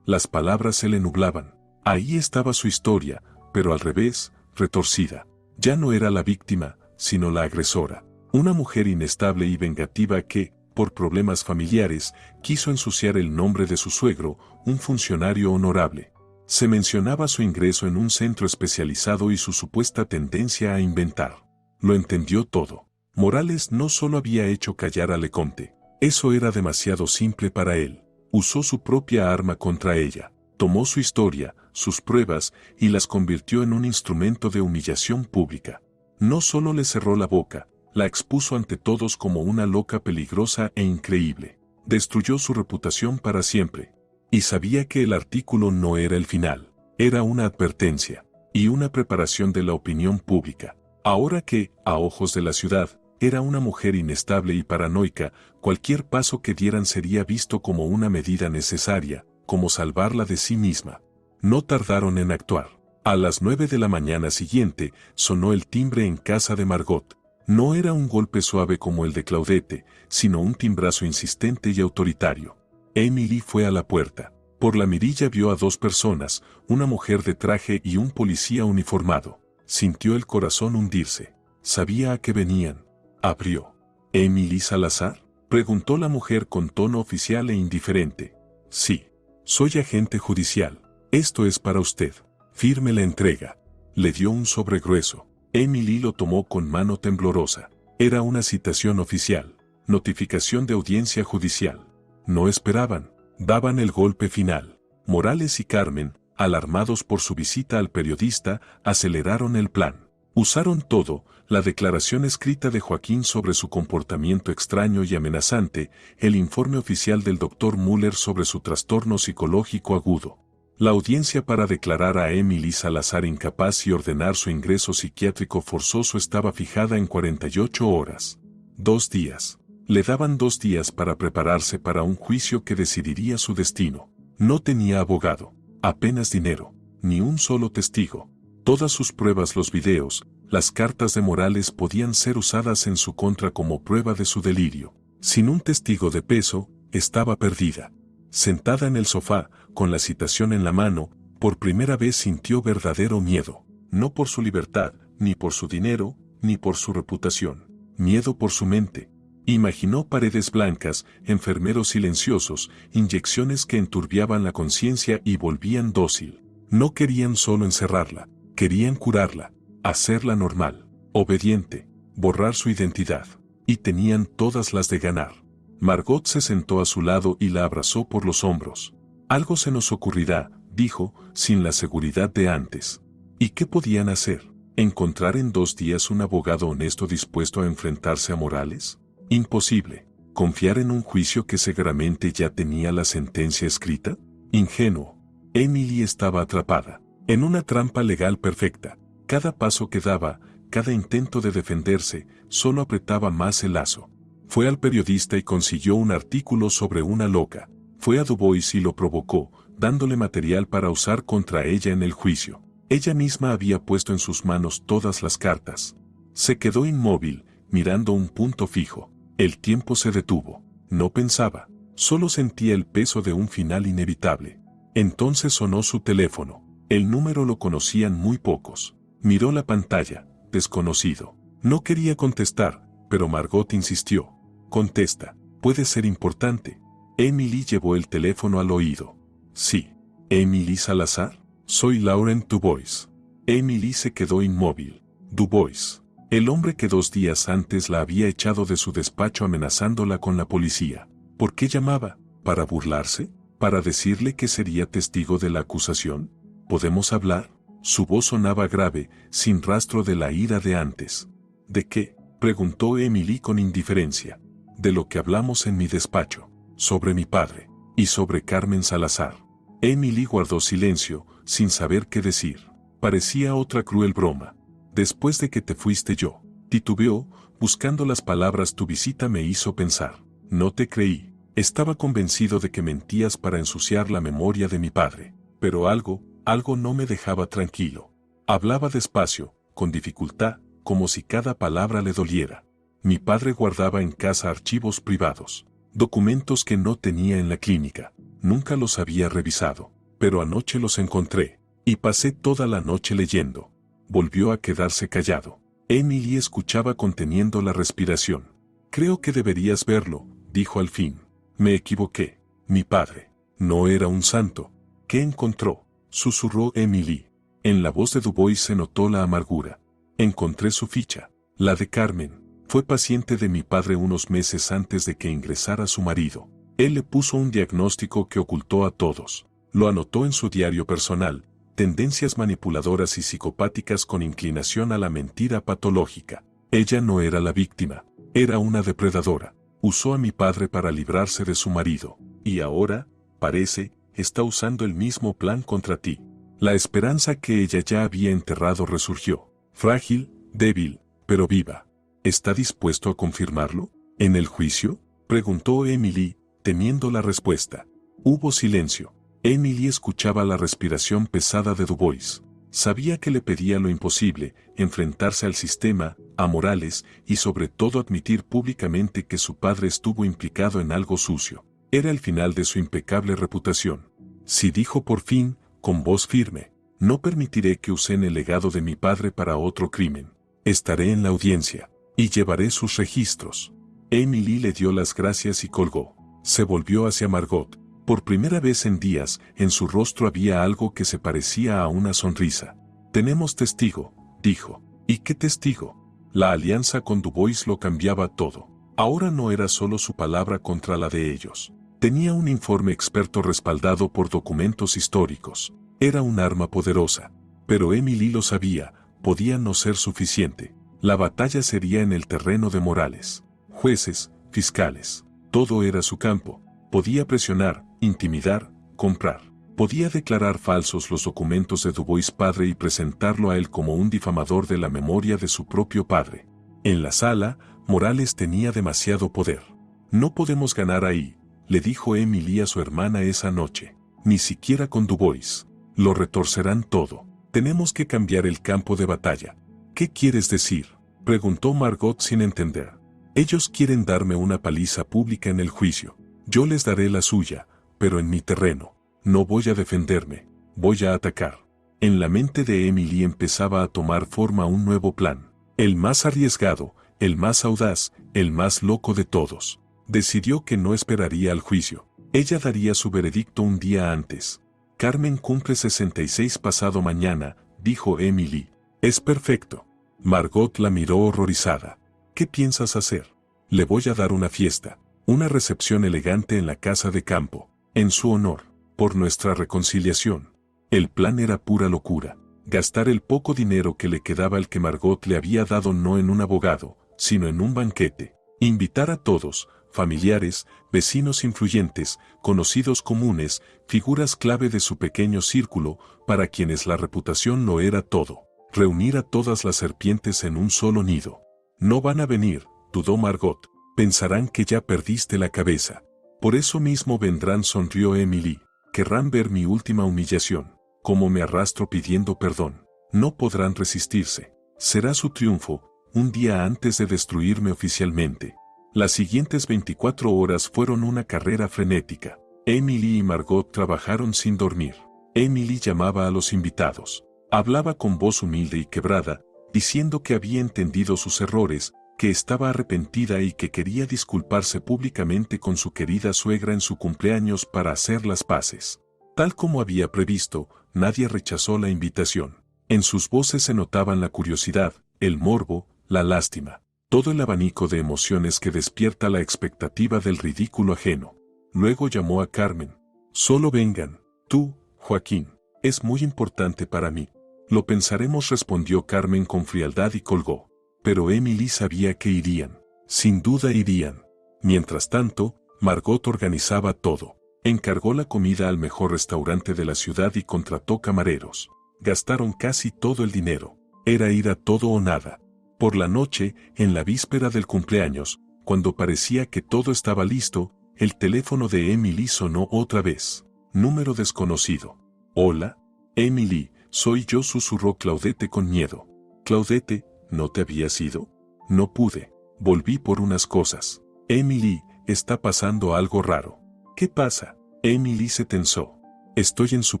Las palabras se le nublaban. Ahí estaba su historia, pero al revés, retorcida. Ya no era la víctima, sino la agresora. Una mujer inestable y vengativa que, por problemas familiares, quiso ensuciar el nombre de su suegro, un funcionario honorable. Se mencionaba su ingreso en un centro especializado y su supuesta tendencia a inventar. Lo entendió todo. Morales no solo había hecho callar a Lecomte. Eso era demasiado simple para él. Usó su propia arma contra ella. Tomó su historia, sus pruebas, y las convirtió en un instrumento de humillación pública. No solo le cerró la boca, la expuso ante todos como una loca peligrosa e increíble. Destruyó su reputación para siempre. Y sabía que el artículo no era el final. Era una advertencia. Y una preparación de la opinión pública. Ahora que, a ojos de la ciudad, era una mujer inestable y paranoica, cualquier paso que dieran sería visto como una medida necesaria, como salvarla de sí misma. No tardaron en actuar. A las 9 de la mañana siguiente, sonó el timbre en casa de Margot. No era un golpe suave como el de Claudette, sino un timbrazo insistente y autoritario. Emily fue a la puerta. Por la mirilla vio a dos personas, una mujer de traje y un policía uniformado. Sintió el corazón hundirse. Sabía a qué venían. Abrió. ¿Emily Salazar?, preguntó la mujer con tono oficial e indiferente. Sí. Soy agente judicial. Esto es para usted. Firme la entrega. Le dio un sobre grueso. Emily lo tomó con mano temblorosa. Era una citación oficial. Notificación de audiencia judicial. No esperaban. Daban el golpe final. Morales y Carmen, alarmados por su visita al periodista, aceleraron el plan. Usaron todo, la declaración escrita de Joaquín sobre su comportamiento extraño y amenazante, el informe oficial del Dr. Müller sobre su trastorno psicológico agudo. La audiencia para declarar a Emily Salazar incapaz y ordenar su ingreso psiquiátrico forzoso estaba fijada en 48 horas. 2 días. Le daban 2 días para prepararse para un juicio que decidiría su destino. No tenía abogado, apenas dinero, ni un solo testigo. Todas sus pruebas, los videos, las cartas de Morales podían ser usadas en su contra como prueba de su delirio. Sin un testigo de peso, estaba perdida. Sentada en el sofá, con la citación en la mano, por primera vez sintió verdadero miedo. No por su libertad, ni por su dinero, ni por su reputación. Miedo por su mente. Imaginó paredes blancas, enfermeros silenciosos, inyecciones que enturbiaban la conciencia y volvían dócil. No querían solo encerrarla, querían curarla, hacerla normal, obediente, borrar su identidad. Y tenían todas las de ganar. Margot se sentó a su lado y la abrazó por los hombros. Algo se nos ocurrirá, dijo, sin la seguridad de antes. ¿Y qué podían hacer? ¿Encontrar en 2 días un abogado honesto dispuesto a enfrentarse a Morales? Imposible. ¿Confiar en un juicio que seguramente ya tenía la sentencia escrita? Ingenuo. Emily estaba atrapada en una trampa legal perfecta. Cada paso que daba, cada intento de defenderse, solo apretaba más el lazo. Fue al periodista y consiguió un artículo sobre una loca. Fue a Dubois y lo provocó, dándole material para usar contra ella en el juicio. Ella misma había puesto en sus manos todas las cartas. Se quedó inmóvil, mirando un punto fijo. El tiempo se detuvo. No pensaba, solo sentía el peso de un final inevitable. Entonces sonó su teléfono. El número lo conocían muy pocos. Miró la pantalla, desconocido. No quería contestar, pero Margot insistió. Contesta, puede ser importante. Emily llevó el teléfono al oído. Sí. ¿Emily Salazar? Soy Laurent Dubois. Emily se quedó inmóvil. Dubois. El hombre que 2 días antes la había echado de su despacho amenazándola con la policía. ¿Por qué llamaba? ¿Para burlarse? ¿Para decirle que sería testigo de la acusación? ¿Podemos hablar? Su voz sonaba grave, sin rastro de la ira de antes. ¿De qué?, preguntó Emily con indiferencia. De lo que hablamos en mi despacho. Sobre mi padre. Y sobre Carmen Salazar. Emily guardó silencio, sin saber qué decir. Parecía otra cruel broma. Después de que te fuiste yo, titubeó, buscando las palabras. Tu visita me hizo pensar. No te creí. Estaba convencido de que mentías para ensuciar la memoria de mi padre. Pero algo no me dejaba tranquilo. Hablaba despacio, con dificultad, como si cada palabra le doliera. Mi padre guardaba en casa archivos privados, documentos que no tenía en la clínica. Nunca los había revisado, pero anoche los encontré, y pasé toda la noche leyendo. Volvió a quedarse callado. Emily escuchaba conteniendo la respiración. Creo que deberías verlo, dijo al fin. Me equivoqué. Mi padre no era un santo. ¿Qué encontró?, susurró Emily. En la voz de Dubois se notó la amargura. Encontré su ficha, la de Carmen. Fue paciente de mi padre unos meses antes de que ingresara su marido. Él le puso un diagnóstico que ocultó a todos. Lo anotó en su diario personal: tendencias manipuladoras y psicopáticas con inclinación a la mentira patológica. Ella no era la víctima, era una depredadora. Usó a mi padre para librarse de su marido, y ahora, parece, está usando el mismo plan contra ti. La esperanza que ella ya había enterrado resurgió, frágil, débil, pero viva. ¿Está dispuesto a confirmarlo? ¿En el juicio?, preguntó Emily, temiendo la respuesta. Hubo silencio. Emily escuchaba la respiración pesada de Dubois. Sabía que le pedía lo imposible: enfrentarse al sistema, a Morales, y sobre todo admitir públicamente que su padre estuvo implicado en algo sucio. Era el final de su impecable reputación. Sí, dijo por fin, con voz firme. No permitiré que usen el legado de mi padre para otro crimen. Estaré en la audiencia, y llevaré sus registros. Emily le dio las gracias y colgó. Se volvió hacia Margot. Por primera vez en días, en su rostro había algo que se parecía a una sonrisa. Tenemos testigo, dijo. ¿Y qué testigo? La alianza con Dubois lo cambiaba todo. Ahora no era solo su palabra contra la de ellos. Tenía un informe experto respaldado por documentos históricos. Era un arma poderosa. Pero Emily lo sabía, podía no ser suficiente. La batalla sería en el terreno de Morales. Jueces, fiscales, todo era su campo. Podía presionar, intimidar, comprar. Podía declarar falsos los documentos de Dubois padre y presentarlo a él como un difamador de la memoria de su propio padre. En la sala, Morales tenía demasiado poder. No podemos ganar ahí, le dijo Emily a su hermana esa noche. Ni siquiera con Dubois. Lo retorcerán todo. Tenemos que cambiar el campo de batalla. ¿Qué quieres decir?, preguntó Margot sin entender. Ellos quieren darme una paliza pública en el juicio. Yo les daré la suya, pero en mi terreno. No voy a defenderme, voy a atacar. En la mente de Emily empezaba a tomar forma un nuevo plan. El más arriesgado, el más audaz, el más loco de todos. Decidió que no esperaría al juicio. Ella daría su veredicto un día antes. Carmen cumple 66 pasado mañana, dijo Emily. Es perfecto. Margot la miró horrorizada. ¿Qué piensas hacer? Le voy a dar una fiesta. Una recepción elegante en la casa de campo, en su honor, por nuestra reconciliación. El plan era pura locura. Gastar el poco dinero que le quedaba al que Margot le había dado no en un abogado, sino en un banquete. Invitar a todos, familiares, vecinos influyentes, conocidos comunes, figuras clave de su pequeño círculo, para quienes la reputación lo era todo. Reunir a todas las serpientes en un solo nido. No van a venir, dudó Margot. Pensarán que ya perdiste la cabeza. Por eso mismo vendrán, sonrió Emily. Querrán ver mi última humillación, cómo me arrastro pidiendo perdón. No podrán resistirse. Será su triunfo, un día antes de destruirme oficialmente. Las siguientes 24 horas fueron una carrera frenética. Emily y Margot trabajaron sin dormir. Emily llamaba a los invitados. Hablaba con voz humilde y quebrada, diciendo que había entendido sus errores, que estaba arrepentida y que quería disculparse públicamente con su querida suegra en su cumpleaños para hacer las paces. Tal como había previsto, nadie rechazó la invitación. En sus voces se notaban la curiosidad, el morbo, la lástima, todo el abanico de emociones que despierta la expectativa del ridículo ajeno. Luego llamó a Carmen. Solo vengan, tú, Joaquín, es muy importante para mí. Lo pensaremos, respondió Carmen con frialdad y colgó. Pero Emily sabía que irían. Sin duda irían. Mientras tanto, Margot organizaba todo. Encargó la comida al mejor restaurante de la ciudad y contrató camareros. Gastaron casi todo el dinero. Era ir a todo o nada. Por la noche, en la víspera del cumpleaños, cuando parecía que todo estaba listo, el teléfono de Emily sonó otra vez. Número desconocido. Hola, Emily, soy yo, susurró Claudette con miedo. Claudette, ¿no te habías ido? No pude. Volví por unas cosas. Emily, está pasando algo raro. ¿Qué pasa? Emily se tensó. Estoy en su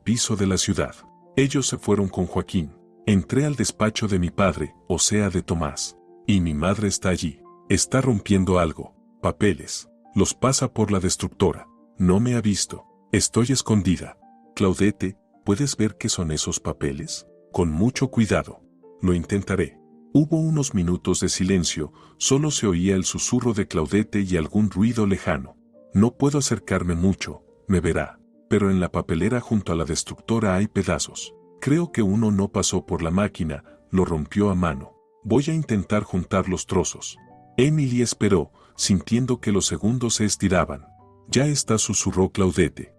piso de la ciudad. Ellos se fueron con Joaquín. Entré al despacho de mi padre, o sea de Tomás. Y mi madre está allí. Está rompiendo algo. Papeles. Los pasa por la destructora. No me ha visto. Estoy escondida. Claudette, ¿puedes ver qué son esos papeles? Con mucho cuidado. Lo intentaré. Hubo unos minutos de silencio, solo se oía el susurro de Claudette y algún ruido lejano. No puedo acercarme mucho, me verá. Pero en la papelera junto a la destructora hay pedazos. Creo que uno no pasó por la máquina, lo rompió a mano. Voy a intentar juntar los trozos. Emily esperó, sintiendo que los segundos se estiraban. Ya está, susurró Claudette.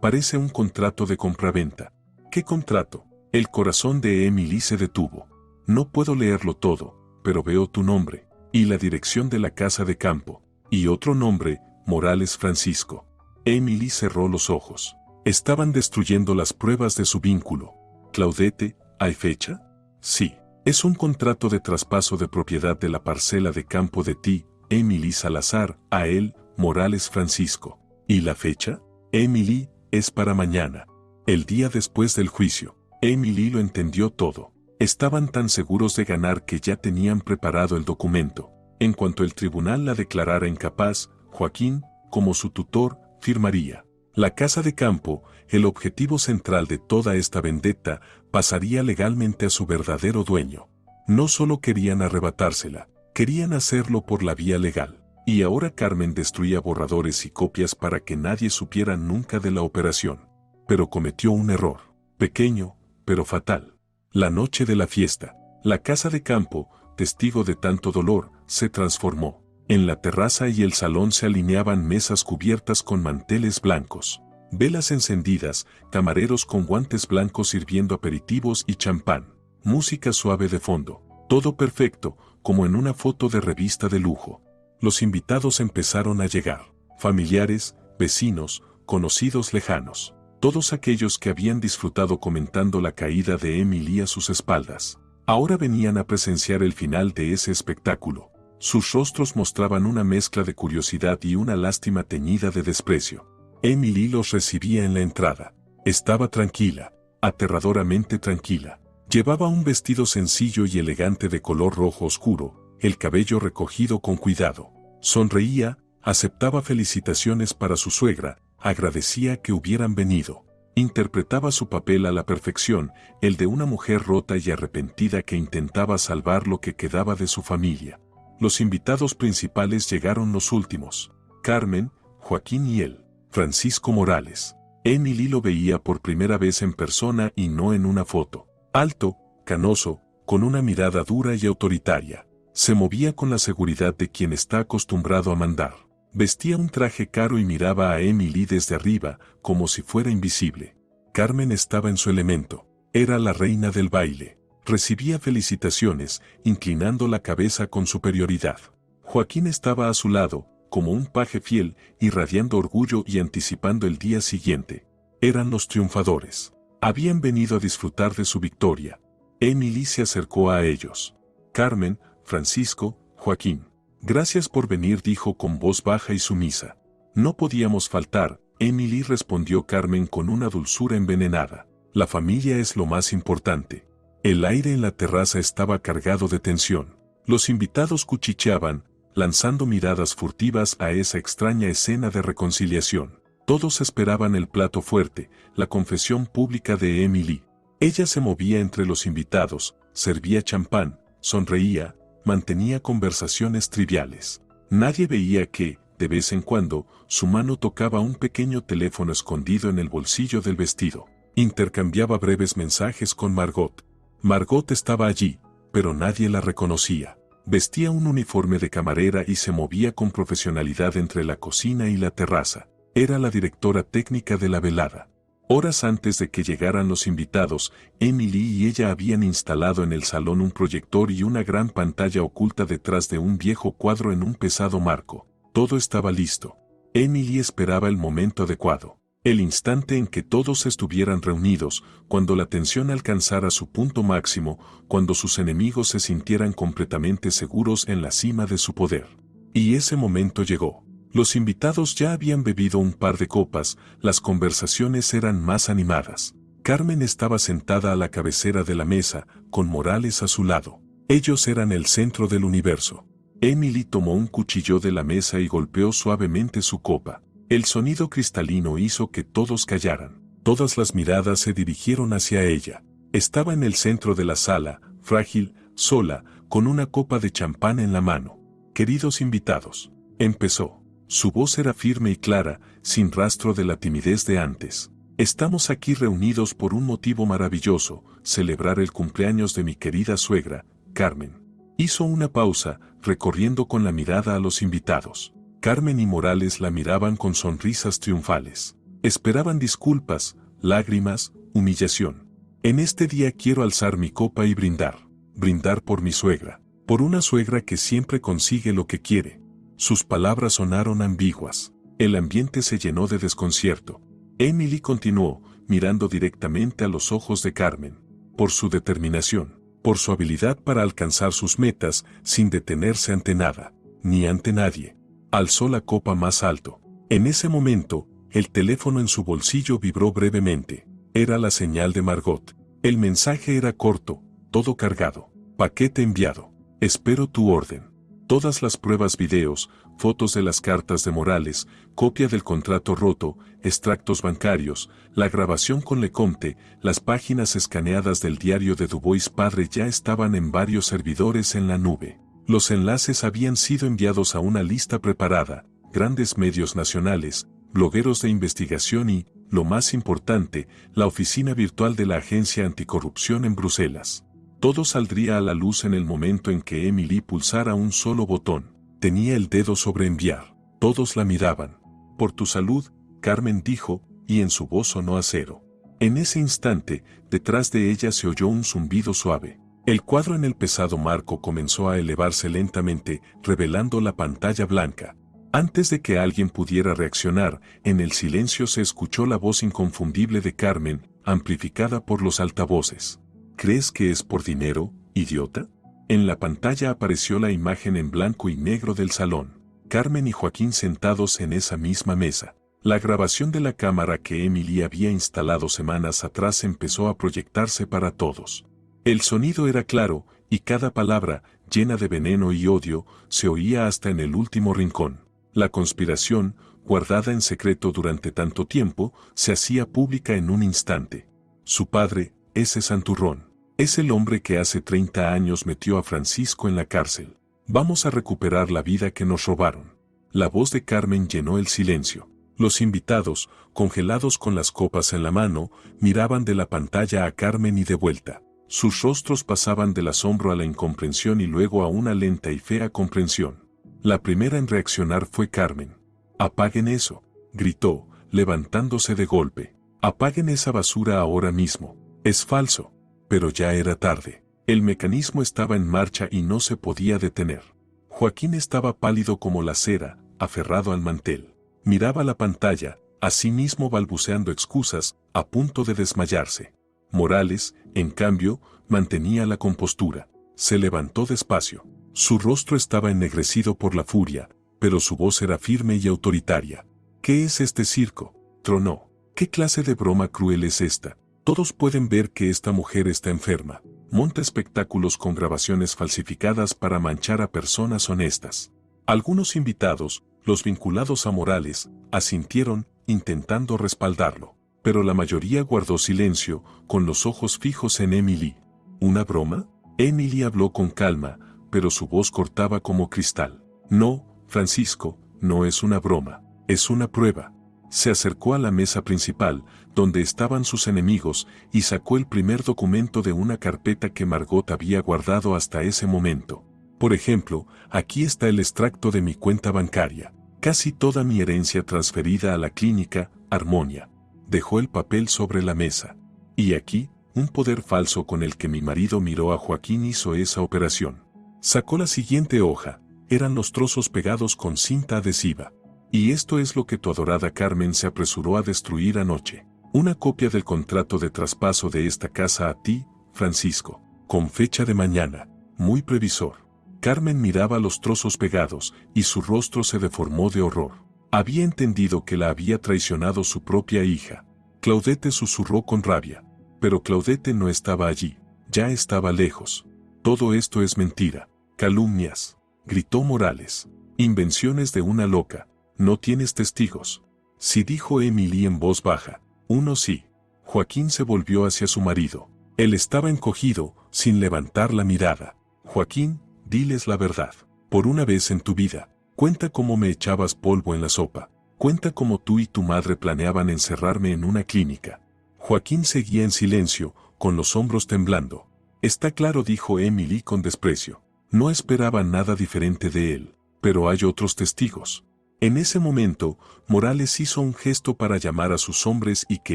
Parece un contrato de compraventa. ¿Qué contrato? El corazón de Emily se detuvo. No puedo leerlo todo, pero veo tu nombre, y la dirección de la casa de campo, y otro nombre, Morales Francisco. Emily cerró los ojos. Estaban destruyendo las pruebas de su vínculo. Claudette, ¿hay fecha? Sí. Es un contrato de traspaso de propiedad de la parcela de campo de ti, Emily Salazar, a él, Morales Francisco. ¿Y la fecha? Emily, es para mañana. El día después del juicio. Emily lo entendió todo. Estaban tan seguros de ganar que ya tenían preparado el documento. En cuanto el tribunal la declarara incapaz, Joaquín, como su tutor, firmaría. La casa de campo, el objetivo central de toda esta vendetta, pasaría legalmente a su verdadero dueño. No solo querían arrebatársela, querían hacerlo por la vía legal. Y ahora Carmen destruía borradores y copias para que nadie supiera nunca de la operación. Pero cometió un error, pequeño, pero fatal. La noche de la fiesta, la casa de campo, testigo de tanto dolor, se transformó. En la terraza y el salón se alineaban mesas cubiertas con manteles blancos, velas encendidas, camareros con guantes blancos sirviendo aperitivos y champán, música suave de fondo, todo perfecto, como en una foto de revista de lujo. Los invitados empezaron a llegar, familiares, vecinos, conocidos lejanos, todos aquellos que habían disfrutado comentando la caída de Emily a sus espaldas. Ahora venían a presenciar el final de ese espectáculo. Sus rostros mostraban una mezcla de curiosidad y una lástima teñida de desprecio. Emily los recibía en la entrada. Estaba tranquila, aterradoramente tranquila. Llevaba un vestido sencillo y elegante de color rojo oscuro, el cabello recogido con cuidado. Sonreía, aceptaba felicitaciones para su suegra, agradecía que hubieran venido. Interpretaba su papel a la perfección, el de una mujer rota y arrepentida que intentaba salvar lo que quedaba de su familia. Los invitados principales llegaron los últimos. Carmen, Joaquín y él, Francisco Morales. Emily lo veía por primera vez en persona y no en una foto. Alto, canoso, con una mirada dura y autoritaria. Se movía con la seguridad de quien está acostumbrado a mandar. Vestía un traje caro y miraba a Emily desde arriba, como si fuera invisible. Carmen estaba en su elemento. Era la reina del baile. Recibía felicitaciones, inclinando la cabeza con superioridad. Joaquín estaba a su lado, como un paje fiel, irradiando orgullo y anticipando el día siguiente. Eran los triunfadores. Habían venido a disfrutar de su victoria. Emily se acercó a ellos. Carmen, Francisco, Joaquín. Gracias por venir, dijo con voz baja y sumisa. No podíamos faltar, Emily, respondió Carmen con una dulzura envenenada. La familia es lo más importante. El aire en la terraza estaba cargado de tensión. Los invitados cuchicheaban, lanzando miradas furtivas a esa extraña escena de reconciliación. Todos esperaban el plato fuerte, la confesión pública de Emily. Ella se movía entre los invitados, servía champán, sonreía, mantenía conversaciones triviales. Nadie veía que, de vez en cuando, su mano tocaba un pequeño teléfono escondido en el bolsillo del vestido. Intercambiaba breves mensajes con Margot. Margot estaba allí, pero nadie la reconocía. Vestía un uniforme de camarera y se movía con profesionalidad entre la cocina y la terraza. Era la directora técnica de la velada. Horas antes de que llegaran los invitados, Emily y ella habían instalado en el salón un proyector y una gran pantalla oculta detrás de un viejo cuadro en un pesado marco. Todo estaba listo. Emily esperaba el momento adecuado, el instante en que todos estuvieran reunidos, cuando la tensión alcanzara su punto máximo, cuando sus enemigos se sintieran completamente seguros en la cima de su poder. Y ese momento llegó. Los invitados ya habían bebido un par de copas, las conversaciones eran más animadas. Carmen estaba sentada a la cabecera de la mesa, con Morales a su lado. Ellos eran el centro del universo. Emily tomó un cuchillo de la mesa y golpeó suavemente su copa. El sonido cristalino hizo que todos callaran. Todas las miradas se dirigieron hacia ella. Estaba en el centro de la sala, frágil, sola, con una copa de champán en la mano. Queridos invitados, empezó. Su voz era firme y clara, sin rastro de la timidez de antes. Estamos aquí reunidos por un motivo maravilloso, celebrar el cumpleaños de mi querida suegra, Carmen. Hizo una pausa, recorriendo con la mirada a los invitados. Carmen y Morales la miraban con sonrisas triunfales. Esperaban disculpas, lágrimas, humillación. En este día quiero alzar mi copa y brindar. Brindar por mi suegra. Por una suegra que siempre consigue lo que quiere. Sus palabras sonaron ambiguas. El ambiente se llenó de desconcierto. Emily continuó, mirando directamente a los ojos de Carmen. Por su determinación, por su habilidad para alcanzar sus metas sin detenerse ante nada, ni ante nadie. Alzó la copa más alto. En ese momento, el teléfono en su bolsillo vibró brevemente. Era la señal de Margot. El mensaje era corto, todo cargado. Paquete enviado. Espero tu orden. Todas las pruebas videos, fotos de las cartas de Morales, copia del contrato roto, extractos bancarios, la grabación con Lecomte, las páginas escaneadas del diario de Dubois padre ya estaban en varios servidores en la nube. Los enlaces habían sido enviados a una lista preparada, grandes medios nacionales, blogueros de investigación y, lo más importante, la oficina virtual de la Agencia Anticorrupción en Bruselas. Todo saldría a la luz en el momento en que Emily pulsara un solo botón. Tenía el dedo sobre enviar. Todos la miraban. Por tu salud, Carmen dijo, y en su voz sonó acero. En ese instante, detrás de ella se oyó un zumbido suave. El cuadro en el pesado marco comenzó a elevarse lentamente, revelando la pantalla blanca. Antes de que alguien pudiera reaccionar, en el silencio se escuchó la voz inconfundible de Carmen, amplificada por los altavoces. ¿Crees que es por dinero, idiota? En la pantalla apareció la imagen en blanco y negro del salón. Carmen y Joaquín sentados en esa misma mesa. La grabación de la cámara que Emily había instalado semanas atrás empezó a proyectarse para todos. El sonido era claro, y cada palabra, llena de veneno y odio, se oía hasta en el último rincón. La conspiración, guardada en secreto durante tanto tiempo, se hacía pública en un instante. Su padre, ese santurrón. Es el hombre que hace 30 años metió a Francisco en la cárcel. Vamos a recuperar la vida que nos robaron. La voz de Carmen llenó el silencio. Los invitados, congelados con las copas en la mano, miraban de la pantalla a Carmen y de vuelta. Sus rostros pasaban del asombro a la incomprensión y luego a una lenta y fea comprensión. La primera en reaccionar fue Carmen. «Apaguen eso», gritó, levantándose de golpe. «Apaguen esa basura ahora mismo. Es falso». Pero ya era tarde. El mecanismo estaba en marcha y no se podía detener. Joaquín estaba pálido como la cera, aferrado al mantel. Miraba la pantalla, a sí mismo balbuceando excusas, a punto de desmayarse. Morales, en cambio, mantenía la compostura. Se levantó despacio. Su rostro estaba ennegrecido por la furia, pero su voz era firme y autoritaria. «¿Qué es este circo?», tronó. «¿Qué clase de broma cruel es esta? Todos pueden ver que esta mujer está enferma. Monta espectáculos con grabaciones falsificadas para manchar a personas honestas». Algunos invitados, los vinculados a Morales, asintieron, intentando respaldarlo. Pero la mayoría guardó silencio, con los ojos fijos en Emily. ¿Una broma? Emily habló con calma, pero su voz cortaba como cristal. «No, Francisco, no es una broma, es una prueba». Se acercó a la mesa principal, donde estaban sus enemigos, y sacó el primer documento de una carpeta que Margot había guardado hasta ese momento. «Por ejemplo, aquí está el extracto de mi cuenta bancaria». Casi toda mi herencia transferida a la clínica Armonia. Dejó el papel sobre la mesa. Y aquí, un poder falso con el que mi marido miró a Joaquín hizo esa operación. Sacó la siguiente hoja. Eran los trozos pegados con cinta adhesiva. Y esto es lo que tu adorada Carmen se apresuró a destruir anoche. Una copia del contrato de traspaso de esta casa a ti, Francisco, con fecha de mañana. Muy previsor. Carmen miraba los trozos pegados, y su rostro se deformó de horror. Había entendido que la había traicionado su propia hija. Claudette susurró con rabia. Pero Claudette no estaba allí, ya estaba lejos. Todo esto es mentira, calumnias, gritó Morales. Invenciones de una loca, no tienes testigos. Sí, dijo Emily en voz baja, uno sí. Joaquín se volvió hacia su marido. Él estaba encogido, sin levantar la mirada. Joaquín, diles la verdad. Por una vez en tu vida, cuenta cómo me echabas polvo en la sopa. Cuenta cómo tú y tu madre planeaban encerrarme en una clínica. Joaquín seguía en silencio, con los hombros temblando. Está claro, dijo Emily con desprecio. No esperaba nada diferente de él, pero hay otros testigos. En ese momento, Morales hizo un gesto para llamar a sus hombres y que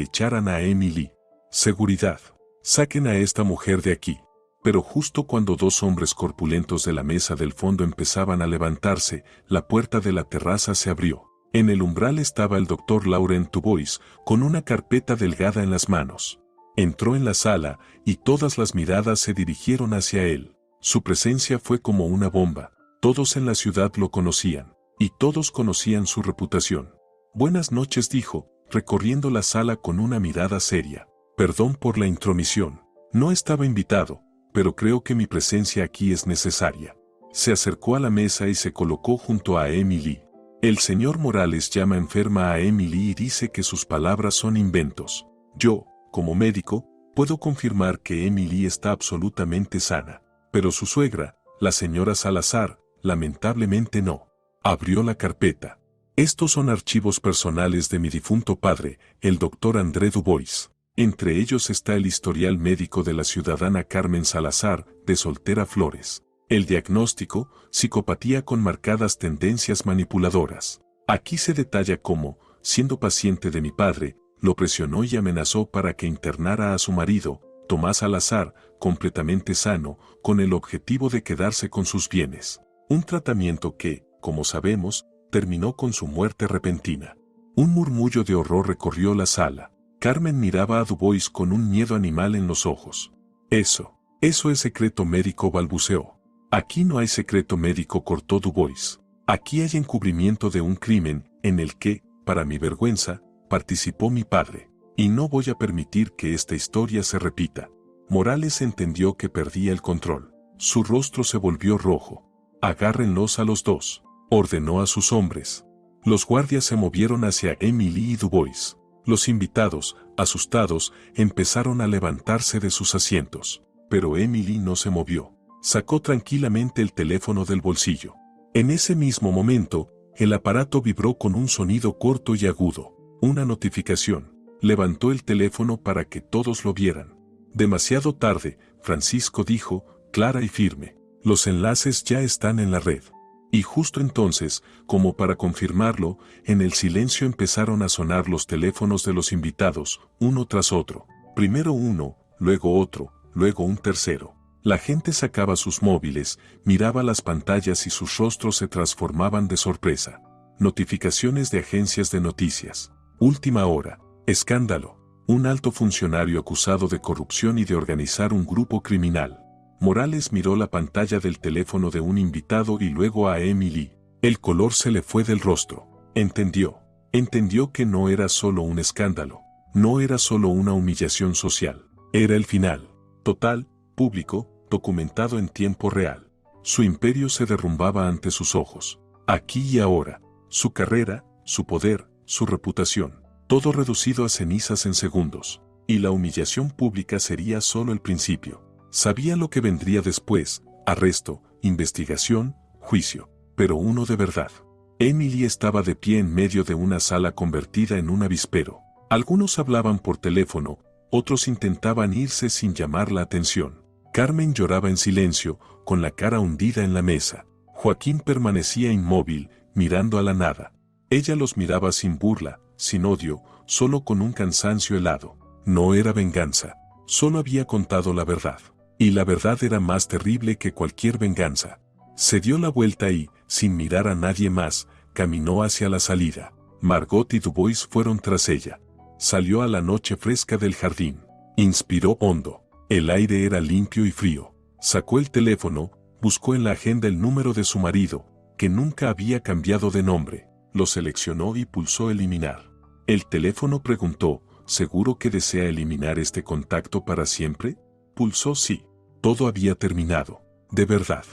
echaran a Emily. Seguridad. Saquen a esta mujer de aquí. Pero justo cuando dos hombres corpulentos de la mesa del fondo empezaban a levantarse, la puerta de la terraza se abrió. En el umbral estaba el doctor Laurent Dubois, con una carpeta delgada en las manos. Entró en la sala, y todas las miradas se dirigieron hacia él. Su presencia fue como una bomba. Todos en la ciudad lo conocían, y todos conocían su reputación. Buenas noches, dijo, recorriendo la sala con una mirada seria. Perdón por la intromisión. No estaba invitado, pero creo que mi presencia aquí es necesaria. Se acercó a la mesa y se colocó junto a Emily. El señor Morales llama enferma a Emily y dice que sus palabras son inventos. Yo, como médico, puedo confirmar que Emily está absolutamente sana. Pero su suegra, la señora Salazar, lamentablemente no. Abrió la carpeta. Estos son archivos personales de mi difunto padre, el doctor André Dubois. Entre ellos está el historial médico de la ciudadana Carmen Salazar, de Soltera Flores. El diagnóstico, psicopatía con marcadas tendencias manipuladoras. Aquí se detalla cómo, siendo paciente de mi padre, lo presionó y amenazó para que internara a su marido, Tomás Salazar, completamente sano, con el objetivo de quedarse con sus bienes. Un tratamiento que, como sabemos, terminó con su muerte repentina. Un murmullo de horror recorrió la sala. Carmen miraba a Dubois con un miedo animal en los ojos. Eso es secreto médico, balbuceó. Aquí no hay secreto médico, cortó Dubois. Aquí hay encubrimiento de un crimen, en el que, para mi vergüenza, participó mi padre. Y no voy a permitir que esta historia se repita. Morales entendió que perdía el control. Su rostro se volvió rojo. Agárrenlos a los dos, ordenó a sus hombres. Los guardias se movieron hacia Emily y Dubois. Los invitados, asustados, empezaron a levantarse de sus asientos. Pero Emily no se movió. Sacó tranquilamente el teléfono del bolsillo. En ese mismo momento, el aparato vibró con un sonido corto y agudo. Una notificación. Levantó el teléfono para que todos lo vieran. Demasiado tarde, Francisco dijo, clara y firme. Los enlaces ya están en la red. Y justo entonces, como para confirmarlo, en el silencio empezaron a sonar los teléfonos de los invitados, uno tras otro. Primero uno, luego otro, luego un tercero. La gente sacaba sus móviles, miraba las pantallas y sus rostros se transformaban de sorpresa. Notificaciones de agencias de noticias. Última hora. Escándalo. Un alto funcionario acusado de corrupción y de organizar un grupo criminal. Morales miró la pantalla del teléfono de un invitado y luego a Emily. El color se le fue del rostro. Entendió. Entendió que no era solo un escándalo. No era solo una humillación social. Era el final. Total, público, documentado en tiempo real. Su imperio se derrumbaba ante sus ojos. Aquí y ahora. Su carrera, su poder, su reputación. Todo reducido a cenizas en segundos. Y la humillación pública sería solo el principio. Sabía lo que vendría después, arresto, investigación, juicio, pero uno de verdad. Emily estaba de pie en medio de una sala convertida en un avispero. Algunos hablaban por teléfono, otros intentaban irse sin llamar la atención. Carmen lloraba en silencio, con la cara hundida en la mesa. Joaquín permanecía inmóvil, mirando a la nada. Ella los miraba sin burla, sin odio, solo con un cansancio helado. No era venganza, solo había contado la verdad. Y la verdad era más terrible que cualquier venganza. Se dio la vuelta y, sin mirar a nadie más, caminó hacia la salida. Margot y Dubois fueron tras ella. Salió a la noche fresca del jardín. Inspiró hondo. El aire era limpio y frío. Sacó el teléfono, buscó en la agenda el número de su marido, que nunca había cambiado de nombre. Lo seleccionó y pulsó eliminar. El teléfono preguntó, ¿seguro que desea eliminar este contacto para siempre? Pulsó sí. Todo había terminado. De verdad.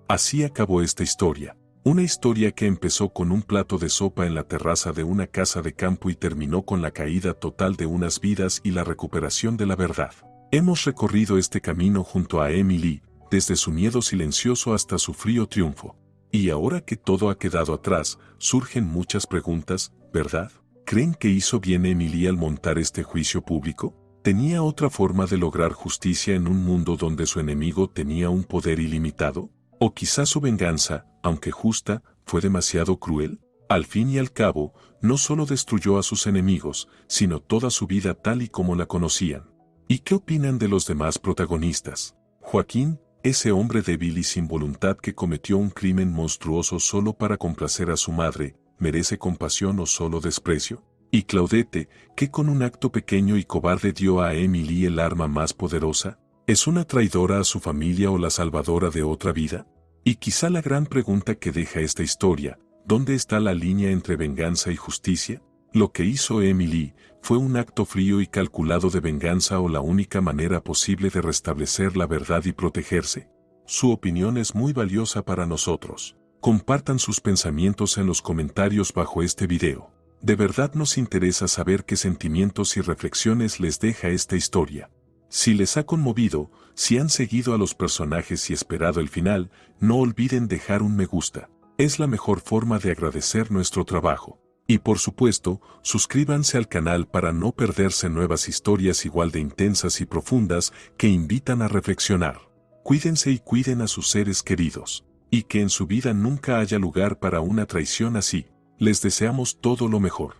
Así acabó esta historia. Una historia que empezó con un plato de sopa en la terraza de una casa de campo y terminó con la caída total de unas vidas y la recuperación de la verdad. Hemos recorrido este camino junto a Emily, desde su miedo silencioso hasta su frío triunfo. Y ahora que todo ha quedado atrás, surgen muchas preguntas, ¿verdad? ¿Creen que hizo bien Emily al montar este juicio público? ¿Tenía otra forma de lograr justicia en un mundo donde su enemigo tenía un poder ilimitado? ¿O quizás su venganza, aunque justa, fue demasiado cruel? Al fin y al cabo, no solo destruyó a sus enemigos, sino toda su vida tal y como la conocían. ¿Y qué opinan de los demás protagonistas? Joaquín, ese hombre débil y sin voluntad que cometió un crimen monstruoso solo para complacer a su madre, ¿merece compasión o solo desprecio? Y Claudette, que con un acto pequeño y cobarde dio a Emily el arma más poderosa, ¿es una traidora a su familia o la salvadora de otra vida? Y quizá la gran pregunta que deja esta historia, ¿dónde está la línea entre venganza y justicia? Lo que hizo Emily, ¿fue un acto frío y calculado de venganza o la única manera posible de restablecer la verdad y protegerse? Su opinión es muy valiosa para nosotros. Compartan sus pensamientos en los comentarios bajo este video. De verdad nos interesa saber qué sentimientos y reflexiones les deja esta historia. Si les ha conmovido, si han seguido a los personajes y esperado el final, no olviden dejar un me gusta. Es la mejor forma de agradecer nuestro trabajo. Y por supuesto, suscríbanse al canal para no perderse nuevas historias igual de intensas y profundas que invitan a reflexionar. Cuídense y cuiden a sus seres queridos. Y que en su vida nunca haya lugar para una traición así. Les deseamos todo lo mejor.